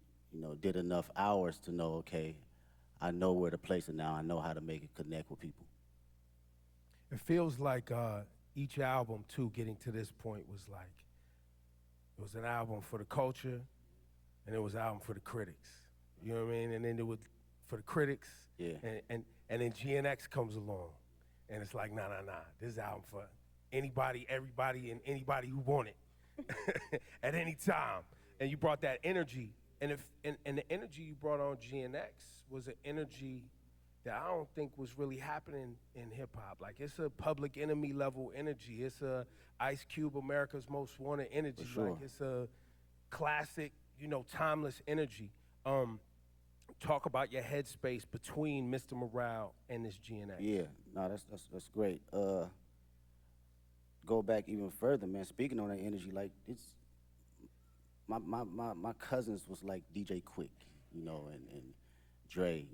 Speaker 12: did enough hours to know, okay, I know where to place it now. I know how to make it connect with people.
Speaker 1: It feels like each album, too, getting to this point was like, it was an album for the culture, and it was an album for the critics. You know what I mean? And then it was for the critics,
Speaker 12: yeah.
Speaker 1: and then GNX comes along, and it's like, nah. This is an album for anybody, everybody, and anybody who want it at any time. And you brought that energy, and the energy you brought on GNX was an energy that I don't think was really happening in hip hop. Like, it's a Public Enemy level energy. It's a Ice Cube, America's Most Wanted energy.
Speaker 12: For sure.
Speaker 1: Like, it's a classic, timeless energy. Talk about your headspace between Mr. Morale and this GNX.
Speaker 12: Yeah, no, that's great. Go back even further, man. Speaking on that energy, like it's my cousins was like DJ Quick, and Dre,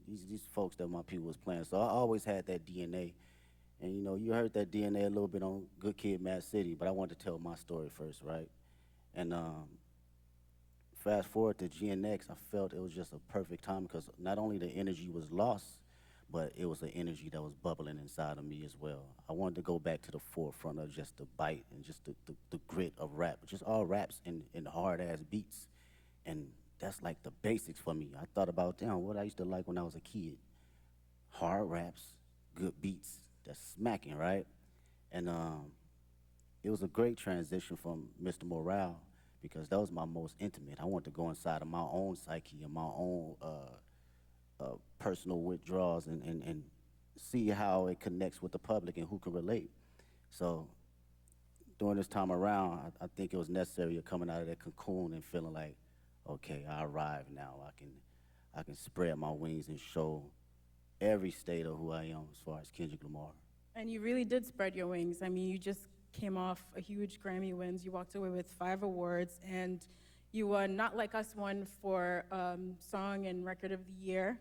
Speaker 12: these folks that my people was playing. So I always had that DNA, and you heard that DNA a little bit on Good Kid, Mad City, but I wanted to tell my story first, right? And fast forward to GNX, I felt it was just a perfect time because not only the energy was lost, but it was an energy that was bubbling inside of me as well. I wanted to go back to the forefront of just the bite and just the grit of rap, just all raps and hard-ass beats. And that's like the basics for me. I thought about, damn, what I used to like when I was a kid. Hard raps, good beats, that's smacking, right? And it was a great transition from Mr. Morale because that was my most intimate. I wanted to go inside of my own psyche and my own personal withdrawals and see how it connects with the public and who can relate. So during this time around, I think it was necessary of coming out of that cocoon and feeling like, okay, I arrived now. I can spread my wings and show every state of who I am as far as Kendrick Lamar.
Speaker 2: And you really did spread your wings. I mean, you just came off a huge Grammy wins. You walked away with 5 awards, and you won Not Like Us won for Song and Record of the Year,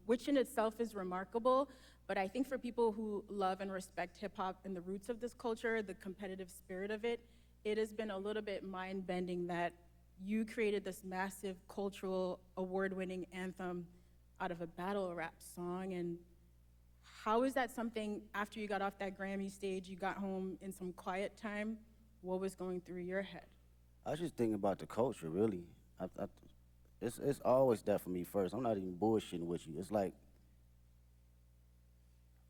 Speaker 2: which in itself is remarkable. But I think for people who love and respect hip hop and the roots of this culture, the competitive spirit of it, it has been a little bit mind-bending that you created this massive cultural award-winning anthem out of a battle rap song. And how is that something, after you got off that Grammy stage, you got home in some quiet time, what was going through your head?
Speaker 12: I was just thinking about the culture, really. It's always that for me first. I'm not even bullshitting with you. It's like,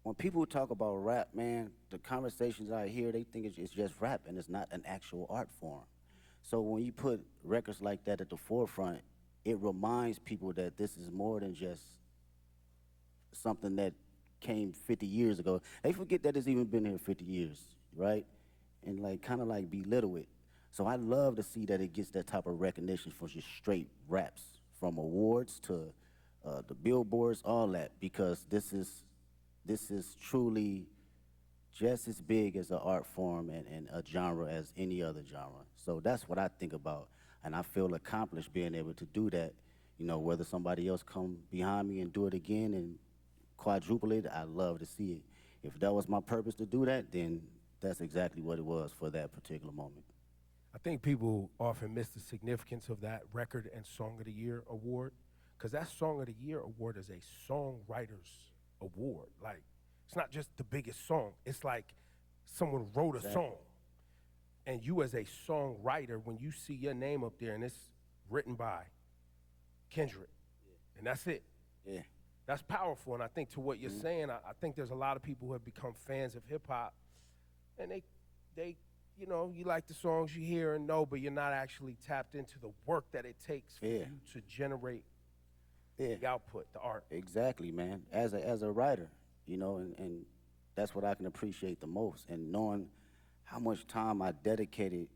Speaker 12: when people talk about rap, man, the conversations I hear, they think it's just rap and it's not an actual art form. So when you put records like that at the forefront, it reminds people that this is more than just something that came 50 years ago. They forget that it's even been here 50 years, right? And like kind of like belittle it. So I love to see that it gets that type of recognition for just straight raps, from awards to the billboards, all that, because this is truly just as big as an art form and a genre as any other genre. So that's what I think about, and I feel accomplished being able to do that. You know, whether somebody else come behind me and do it again and quadruple it, I love to see it. If that was my purpose to do that, then that's exactly what it was for that particular moment.
Speaker 1: I think people often miss the significance of that Record and Song of the Year award, because that Song of the Year award is a songwriter's award. Like, it's not just the biggest song. It's like someone wrote a song. And you as a songwriter, when you see your name up there and it's written by Kendrick, and that's it.
Speaker 12: Yeah.
Speaker 1: That's powerful. And I think to what you're saying, I think there's a lot of people who have become fans of hip hop, and they you know, you like the songs you hear and know, but you're not actually tapped into the work that it takes for you to generate the output, the art.
Speaker 12: Exactly, man. As a writer, you know, and that's what I can appreciate the most. And knowing how much time I dedicated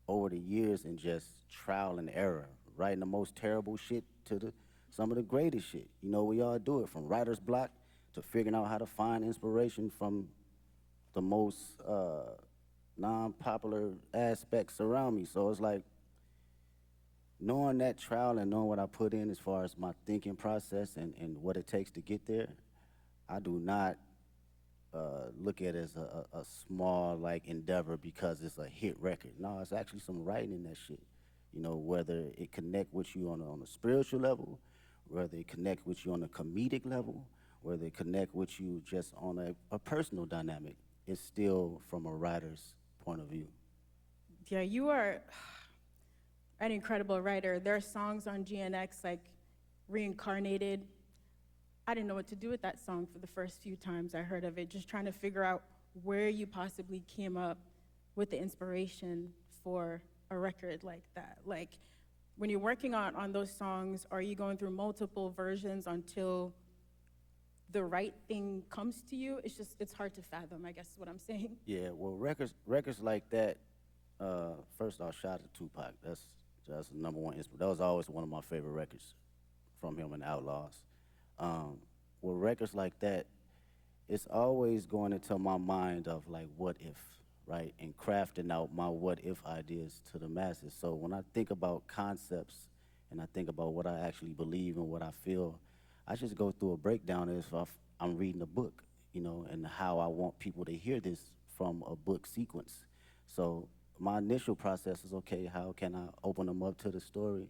Speaker 12: over the years in just trial and error, writing the most terrible shit to some of the greatest shit. You know, we all do it, from writer's block to figuring out how to find inspiration from the most non-popular aspects around me. So it's like, knowing that trial and knowing what I put in as far as my thinking process and what it takes to get there, I do not look at it as a small like endeavor because it's a hit record. No, it's actually some writing in that shit. You know, whether it connect with you on a spiritual level, whether it connect with you on a comedic level, whether it connect with you just on a personal dynamic, it's still from a writer's point of view.
Speaker 2: Yeah, you are an incredible writer. There are songs on GNX like Reincarnated. I didn't know what to do with that song for the first few times I heard of it, just trying to figure out where you possibly came up with the inspiration for a record like that. Like, when you're working on those songs, are you going through multiple versions until the right thing comes to you? It's hard to fathom, I guess is what I'm saying.
Speaker 12: Yeah, well, records like that, first off, shout out to Tupac. That's the number one inspiration. That was always one of my favorite records from him and Outlaws. With records like that, it's always going into my mind of like, what if, right? And crafting out my what if ideas to the masses. So when I think about concepts and I think about what I actually believe and what I feel, I just go through a breakdown as if I'm reading a book, you know, and how I want people to hear this from a book sequence. So my initial process is, okay, how can I open them up to the story,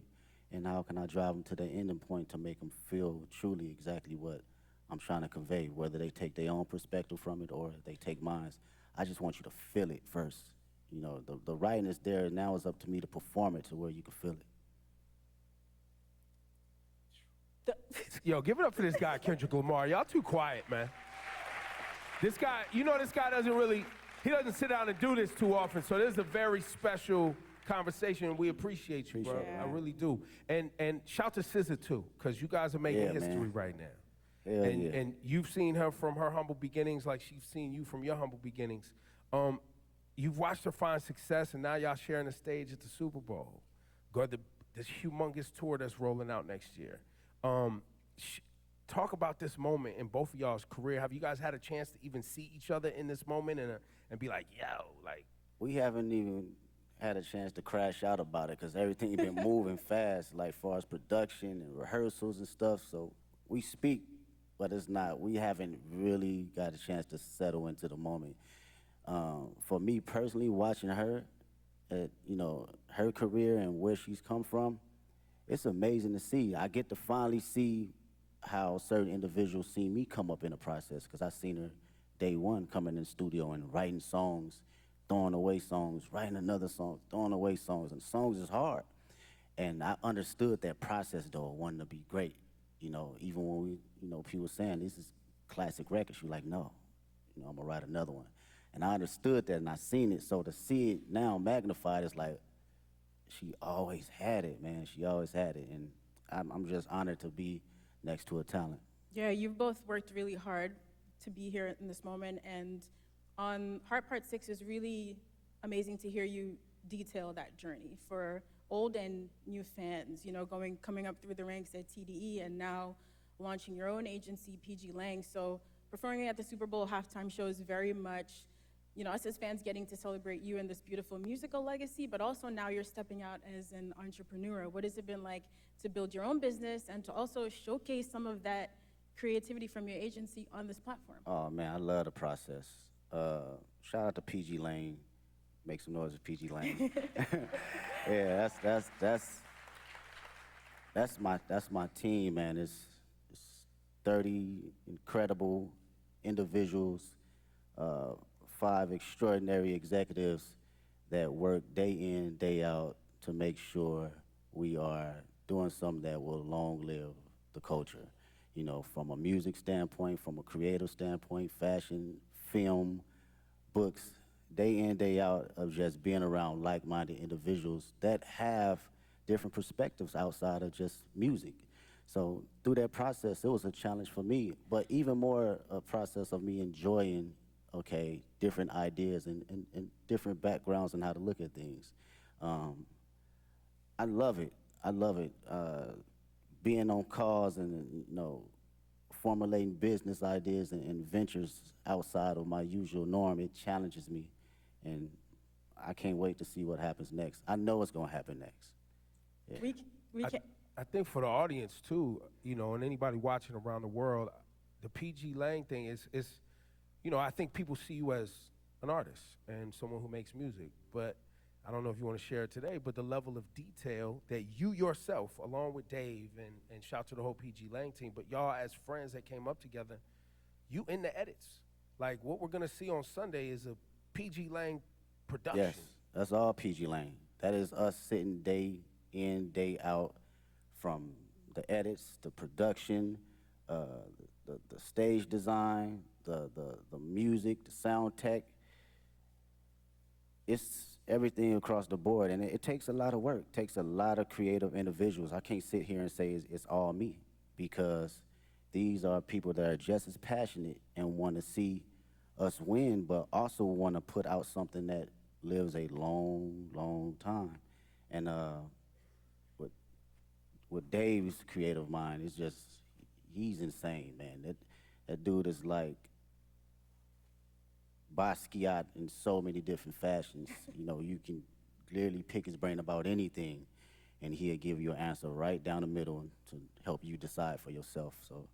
Speaker 12: and how can I drive them to the ending point to make them feel truly exactly what I'm trying to convey, whether they take their own perspective from it or they take mine. I just want you to feel it first. You know, the writing is there, now it's up to me to perform it to where you can feel it.
Speaker 1: Yo, give it up for this guy, Kendrick Lamar. Y'all too quiet, man. This guy, you know this guy he doesn't sit down and do this too often, so this is a very special conversation. We appreciate you, bro. I really do. And shout to SZA too, because you guys are making history right now.
Speaker 12: Hell yeah.
Speaker 1: And you've seen her from her humble beginnings like she's seen you from your humble beginnings. You've watched her find success, and now y'all sharing the stage at the Super Bowl. Got this humongous tour that's rolling out next year. Talk about this moment in both of y'all's career. Have you guys had a chance to even see each other in this moment and be like, yo, like?
Speaker 12: We haven't even had a chance to crash out about it because everything been moving fast, like far as production and rehearsals and stuff. So we speak, but we haven't really got a chance to settle into the moment. For me personally, watching her, her career and where she's come from, it's amazing to see. I get to finally see how certain individuals see me come up in the process, because I seen her day one coming in the studio and writing songs, throwing away songs, writing another song, throwing away songs, and songs is hard. And I understood that process, though, wanting to be great. You know, even when people saying this is classic records, you're like, no, I'm gonna write another one. And I understood that, and I seen it. So to see it now magnified is like, she always had it, man. She always had it, and I'm just honored to be next to a talent.
Speaker 2: Yeah, you've both worked really hard to be here in this moment, and on Heart Part 6 is really amazing to hear you detail that journey for old and new fans, coming up through the ranks at TDE and now launching your own agency, PG Lang. So performing at the Super Bowl halftime show is very much, us as fans getting to celebrate you and this beautiful musical legacy, but also now you're stepping out as an entrepreneur. What has it been like to build your own business and to also showcase some of that creativity from your agency on this platform?
Speaker 12: Oh man, I love the process. Shout out to PG Lane. Make some noise with PG Lane. Yeah, that's my team, man. It's 30 incredible individuals, 5 extraordinary executives that work day in, day out to make sure we are doing something that will long live the culture. From a music standpoint, from a creative standpoint, fashion, film, books, day in, day out of just being around like-minded individuals that have different perspectives outside of just music. So through that process, it was a challenge for me, but even more a process of me enjoying, different ideas and different backgrounds and how to look at things. I love it. Being on calls and, formulating business ideas and ventures outside of my usual norm, it challenges me. And I can't wait to see what happens next. I know it's gonna happen next. Yeah.
Speaker 1: I think for the audience too, and anybody watching around the world, the PG Lang thing is I think people see you as an artist and someone who makes music, but I don't know if you want to share it today, but the level of detail that you yourself, along with Dave and shout to the whole PG Lang team, but y'all as friends that came up together, you in the edits. Like what we're gonna see on Sunday is a PG Lang production.
Speaker 12: Yes, that's all PG Lang. That is us sitting day in, day out, from the edits, the production, the stage design, the music, the sound tech. It's everything across the board, and it takes a lot of work. It takes a lot of creative individuals. I can't sit here and say it's all me, because these are people that are just as passionate and want to see us win, but also want to put out something that lives a long, long time. And with Dave's creative mind, it's just, he's insane, man. That dude is like Basquiat in so many different fashions. You can clearly pick his brain about anything, and he'll give you an answer right down the middle to help you decide for yourself. So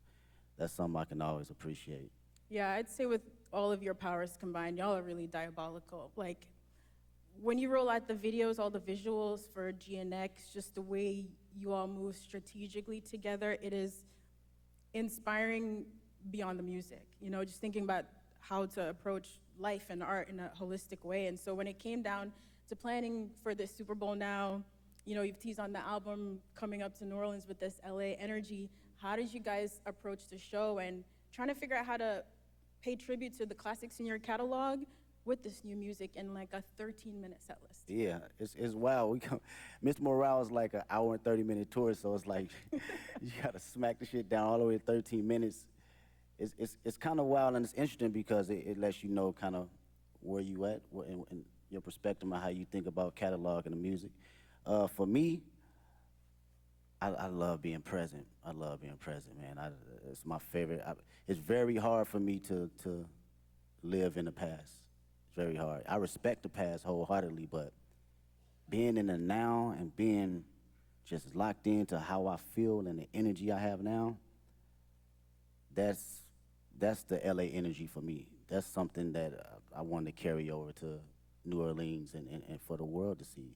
Speaker 12: that's something I can always appreciate.
Speaker 2: Yeah, I'd say with all of your powers combined, y'all are really diabolical. Like, when you roll out the videos, all the visuals for GNX, just the way you all move strategically together, it is inspiring beyond the music. You know, just thinking about how to approach life and art in a holistic way. And so when it came down to planning for this Super Bowl now, you know, you've teased on the album coming up to New Orleans with this LA energy. How did you guys approach the show and trying to figure out how to pay tribute to the classics in your catalog with this new music in like a 13-minute set list?
Speaker 12: Yeah, it's wild. Mr. Morale is like an hour and 30-minute tour, so it's like you gotta smack the shit down all the way to 13 minutes. It's kind of wild, and it's interesting because it lets you know kind of where you at and your perspective on how you think about catalog and the music. For me, I love being present. I love being present, man. It's my favorite. It's very hard for me to live in the past. It's very hard. I respect the past wholeheartedly, but being in the now and being just locked into how I feel and the energy I have now, that's the LA energy for me. That's something that I want to carry over to New Orleans and for the world to see.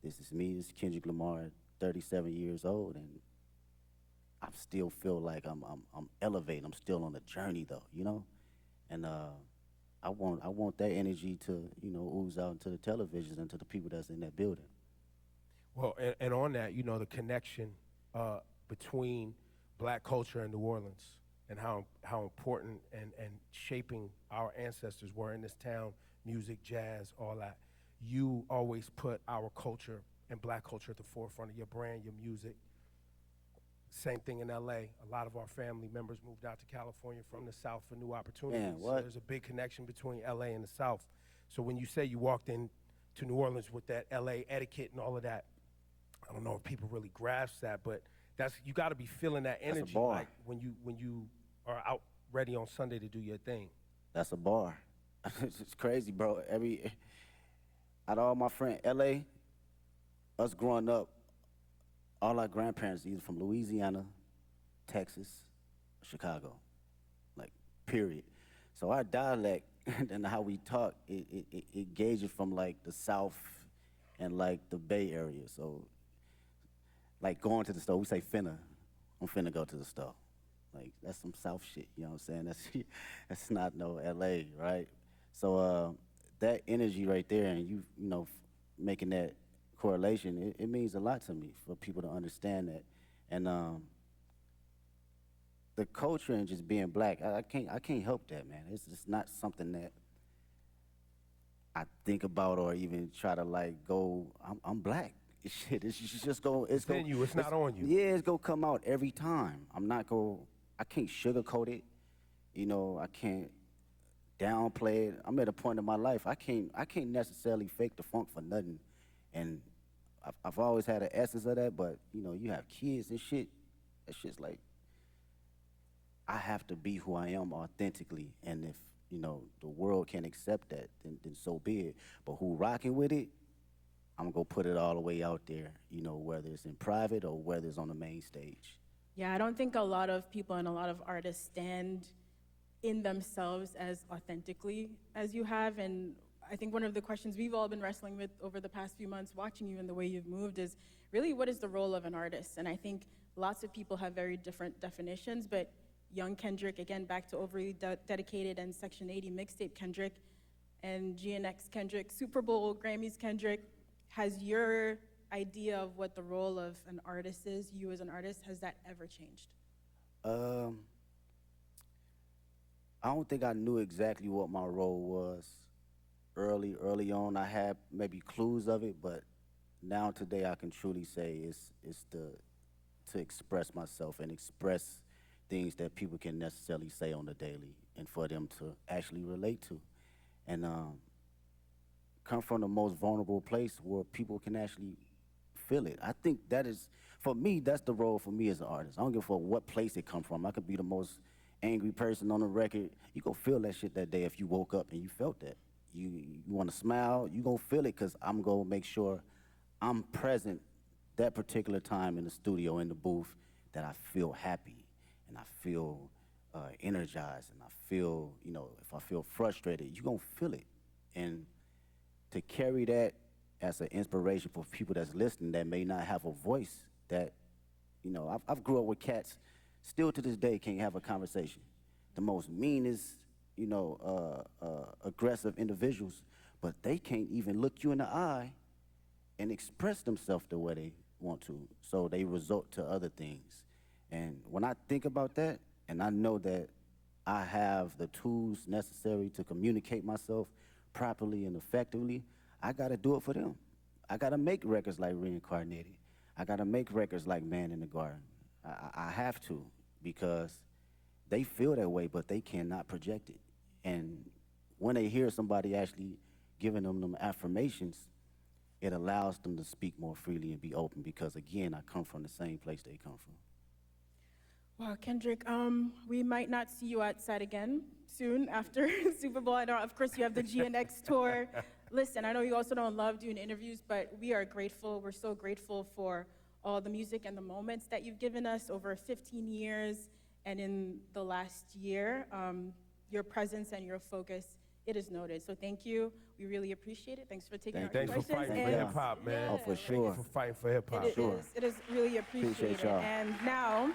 Speaker 12: This is me, this is Kendrick Lamar, 37 years old, and I still feel like I'm elevating. I'm still on the journey though, you know? And I want that energy to, you know, ooze out into the televisions and to the people that's in that building.
Speaker 1: Well, and on that, you know, the connection between black culture and New Orleans and how important and shaping our ancestors were in this town, music, jazz, all that. You always put our culture and black culture at the forefront of your brand, your music. Same thing in LA. A lot of our family members moved out to California from the South for new opportunities.
Speaker 12: Man, what?
Speaker 1: So there's a big connection between LA and the South. So when you say you walked in to New Orleans with that LA etiquette and all of that, I don't know if people really grasp that, but you got to be feeling that
Speaker 12: That's a
Speaker 1: energy
Speaker 12: bar.
Speaker 1: like when you are out ready on Sunday to do your thing.
Speaker 12: That's a bar. It's crazy, bro. Out of all my friends, LA, us growing up, all our grandparents either from Louisiana, Texas, Chicago, like, period. So our dialect and how we talk, it gauges from like the South and like the Bay Area. So like going to the store, we say finna. I'm finna go to the store. Like, that's some South shit, you know what I'm saying? That's not no LA, right? So that energy right there and you know, making that correlation, it means a lot to me for people to understand that. And the culture and just being black, I can't help that, man. It's just not something that I think about or even try to like go, I'm black. Shit, it's just go. It's
Speaker 1: in you, it's not on you.
Speaker 12: Yeah, it's gonna come out every time. I can't sugarcoat it. You know, I can't downplay it. I'm at a point in my life, I can't necessarily fake the funk for nothing. And I've always had an essence of that, but you know, you have kids and shit. That shit's like, I have to be who I am authentically. And if, you know, the world can't accept that, then so be it. But who rocking with it, I'm gonna put it all the way out there, you know, whether it's in private or whether it's on the main stage.
Speaker 2: Yeah, I don't think a lot of people and a lot of artists stand in themselves as authentically as you have. And I think one of the questions we've all been wrestling with over the past few months, watching you and the way you've moved, is really what is the role of an artist? And I think lots of people have very different definitions, but young Kendrick, again, back to overly dedicated and Section 80 mixtape Kendrick, and GNX Kendrick, Super Bowl, Grammys Kendrick, has your idea of what the role of an artist is, you as an artist, has that ever changed?
Speaker 12: I don't think I knew exactly what my role was early on. I had maybe clues of it, but now today I can truly say it's to express myself and express things that people can necessarily say on the daily and for them to actually relate to. And come from the most vulnerable place where people can actually feel it. I think that is, for me, that's the role for me as an artist. I don't give a fuck what place it come from. I could be the most angry person on the record. You gonna feel that shit that day if you woke up and you felt that. You wanna smile, you gonna feel it, because I'm gonna make sure I'm present that particular time in the studio, in the booth, that I feel happy and I feel energized and I feel, you know, if I feel frustrated, you gonna feel it. And to carry that as an inspiration for people that's listening that may not have a voice, that, you know, I've grew up with cats, still to this day can't have a conversation. the most meanest, aggressive individuals, but they can't even look you in the eye and express themselves the way they want to. So they resort to other things. And when I think about that, and I know that I have the tools necessary to communicate myself properly and effectively, I gotta do it for them. I gotta make records like Reincarnated. I gotta make records like Man in the Garden. I have to, because they feel that way, but they cannot project it. And when they hear somebody actually giving them affirmations, it allows them to speak more freely and be open, because again, I come from the same place they come from.
Speaker 2: Wow, Kendrick, we might not see you outside again soon after Super Bowl. I know, of course, you have the GNX tour. Listen, I know you also don't love doing interviews, but we are grateful. We're so grateful for all the music and the moments that you've given us over 15 years. And in the last year, your presence and your focus, it is noted. So thank you. We really appreciate it. Thanks for taking our
Speaker 1: Thanks
Speaker 2: questions.
Speaker 1: for fighting for hip hop, man.
Speaker 12: Oh, for
Speaker 1: Thank
Speaker 12: sure.
Speaker 1: you for fighting for hip hop.
Speaker 2: It is really appreciated.
Speaker 12: Appreciate y'all.
Speaker 2: And now,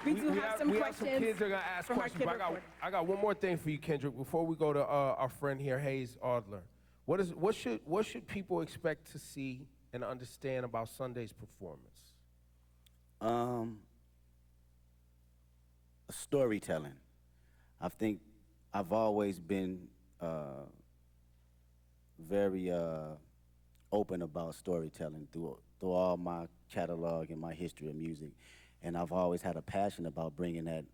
Speaker 2: we do have some
Speaker 1: we
Speaker 2: questions
Speaker 1: have some kids that are gonna ask
Speaker 2: from our
Speaker 1: questions.
Speaker 2: kid
Speaker 1: But
Speaker 2: reporter.
Speaker 1: I got one more thing for you, Kendrick. Before we go to our friend here, Hayes Adler, what should people expect to see and understand about Sunday's performance?
Speaker 12: Storytelling. I think I've always been very open about storytelling through all my catalog and my history of music. And I've always had a passion about bringing that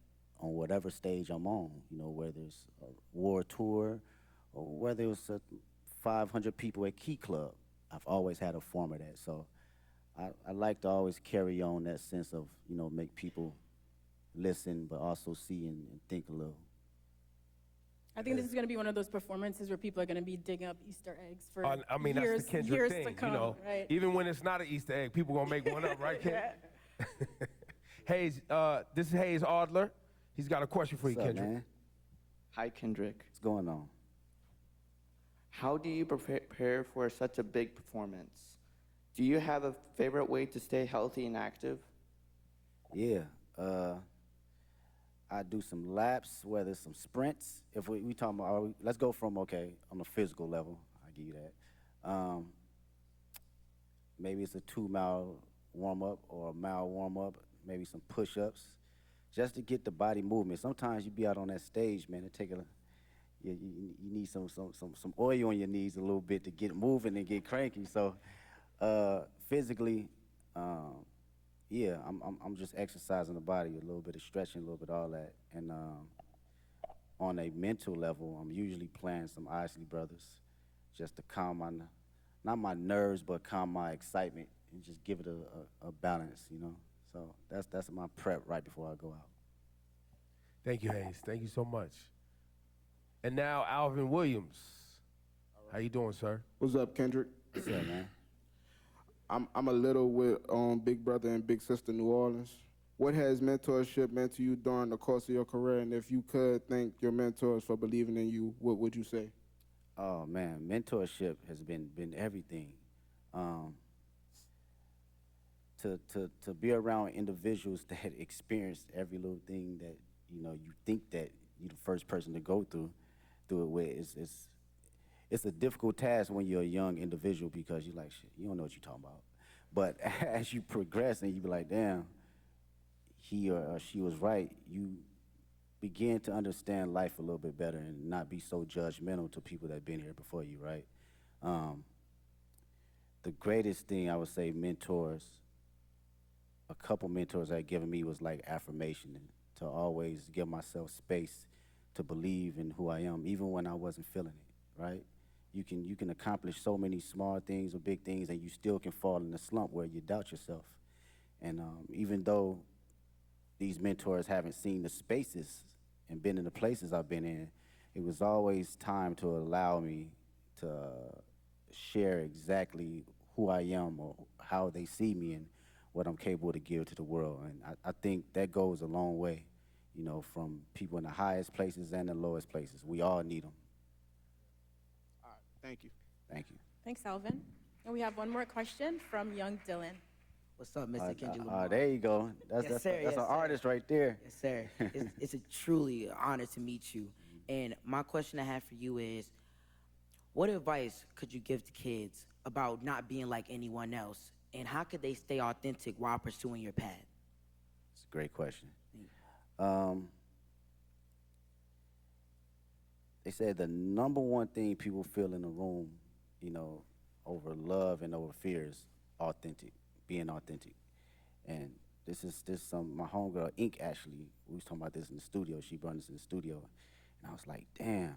Speaker 12: on whatever stage I'm on, whether it's a war tour or whether it's 500 people at Key Club. I've always had a form of that. So I like to always carry on that sense of, make people listen, but also see and think a little.
Speaker 2: I think this is going to be one of those performances where people are going to be digging up Easter eggs for
Speaker 1: I mean,
Speaker 2: years,
Speaker 1: that's the Kendrick
Speaker 2: years
Speaker 1: thing,
Speaker 2: to come, right?
Speaker 1: Even when it's not an Easter egg, people gonna make one up, right, Ken?
Speaker 2: Yeah.
Speaker 1: Hayes, this is Hayes Adler. He's got a question for you,
Speaker 12: What's up,
Speaker 1: Kendrick.
Speaker 12: man?
Speaker 10: Hi, Kendrick.
Speaker 12: What's going on?
Speaker 10: How do you prepare for such a big performance? Do you have a favorite way to stay healthy and active?
Speaker 12: Yeah, I do some laps, whether it's some sprints. If we talking about, let's go from, okay, on the physical level, I'll give you that. Maybe it's a 2-mile warm-up or a mile warm-up, maybe some push-ups, just to get the body movement. Sometimes you be out on that stage, man, you need some oil on your knees a little bit to get moving and get cranky. So physically, yeah, I'm just exercising the body, a little bit of stretching, a little bit of all that. And on a mental level, I'm usually playing some Isley Brothers just to calm not my nerves, but calm my excitement and just give it a balance, So that's my prep right before I go out.
Speaker 1: Thank you, Hayes. Thank you so much. And now Alvin Williams. How you doing, sir?
Speaker 11: What's up, Kendrick?
Speaker 12: What's up, man?
Speaker 11: I'm a little with Big Brother and Big Sister New Orleans. What has mentorship meant to you during the course of your career? And if you could thank your mentors for believing in you, what would you say?
Speaker 12: Oh man, mentorship has been everything. To be around individuals that experience every little thing that you think that you're the first person to go through it with, it's a difficult task when you're a young individual, because you're like, shit, you don't know what you're talking about. But as you progress and you be like, damn, he or she was right, you begin to understand life a little bit better and not be so judgmental to people that have been here before you, right? The greatest thing I would say a couple mentors that given me was like affirmation, and to always give myself space to believe in who I am, even when I wasn't feeling it, right? You can accomplish so many small things or big things, and you still can fall in a slump where you doubt yourself. And even though these mentors haven't seen the spaces and been in the places I've been in, it was always time to allow me to share exactly who I am or how they see me and what I'm capable to give to the world. And I think that goes a long way, from people in the highest places and the lowest places. We all need them.
Speaker 11: All right, thank you.
Speaker 12: Thank you.
Speaker 2: Thanks, Alvin. And we have one more question from young Dylan.
Speaker 5: What's up, Mr. Kendrick Lamar?
Speaker 12: There you go. That's an artist right there.
Speaker 5: Yes, sir. It's a truly honor to meet you. And my question I have for you is, what advice could you give to kids about not being like anyone else? And how could they stay authentic while pursuing your path?
Speaker 12: It's a great question. They said the number one thing people feel in the room, you know, over love and over fear is being authentic. And this is my homegirl, Ink, actually, we was talking about this in the studio. She brought us in the studio. And I was like, damn,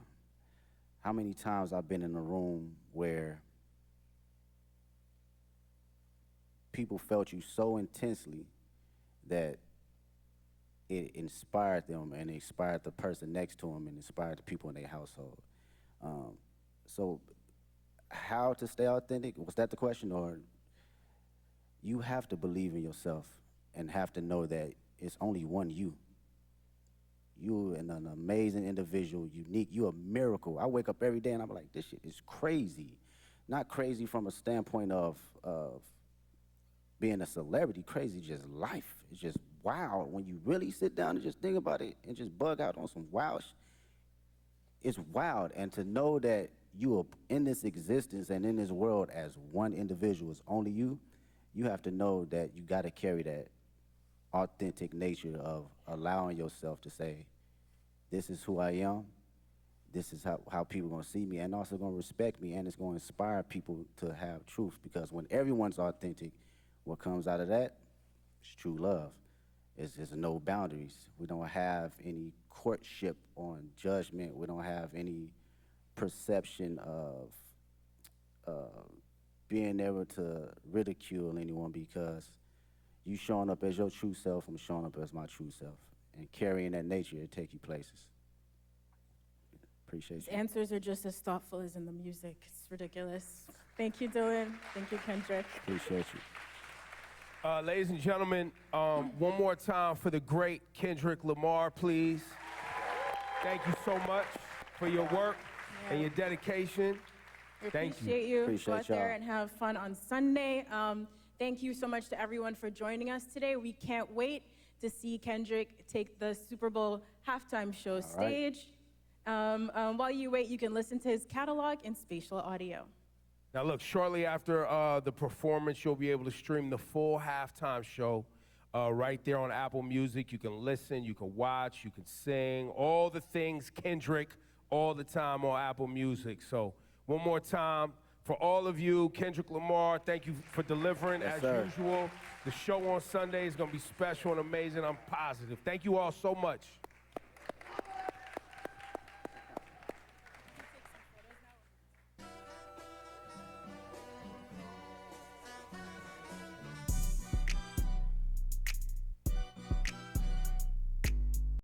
Speaker 12: how many times I've been in a room where people felt you so intensely that it inspired them and it inspired the person next to them and inspired the people in their household. So how to stay authentic? Was that the question? Or you have to believe in yourself and have to know that it's only one you. You're an amazing individual, unique. You're a miracle. I wake up every day and I'm like, this shit is crazy. Not crazy from a standpoint of being a celebrity, crazy just life. It's just wild. When you really sit down and just think about it and just bug out on some wild it's wild. And to know that you are in this existence and in this world as one individual, is only you, you have to know that you got to carry that authentic nature of allowing yourself to say, this is who I am, this is how people are going to see me, and also going to respect me, and it's going to inspire people to have truth. Because when everyone's authentic, what comes out of that is true love. There's no boundaries. We don't have any courtship on judgment. We don't have any perception of being able to ridicule anyone, because you showing up as your true self, I'm showing up as my true self. And carrying that nature to take you places. Appreciate
Speaker 2: His
Speaker 12: you.
Speaker 2: answers are just as thoughtful as in the music. It's ridiculous. Thank you, Dylan. Thank you, Kendrick.
Speaker 12: Appreciate you.
Speaker 1: Ladies and gentlemen, one more time for the great Kendrick Lamar, please. Thank you so much for your work and your dedication.
Speaker 2: We
Speaker 1: Thank
Speaker 2: appreciate
Speaker 1: you.
Speaker 2: you. Go out there and have fun on Sunday. Thank you so much to everyone for joining us today. We can't wait to see Kendrick take the Super Bowl halftime show stage. While you wait, you can listen to his catalog in spatial audio.
Speaker 1: Now look, shortly after the performance, you'll be able to stream the full halftime show right there on Apple Music. You can listen, you can watch, you can sing, all the things Kendrick all the time on Apple Music. So one more time, for all of you, Kendrick Lamar, thank you for delivering as usual. The show on Sunday is going to be special and amazing, I'm positive. Thank you all so much.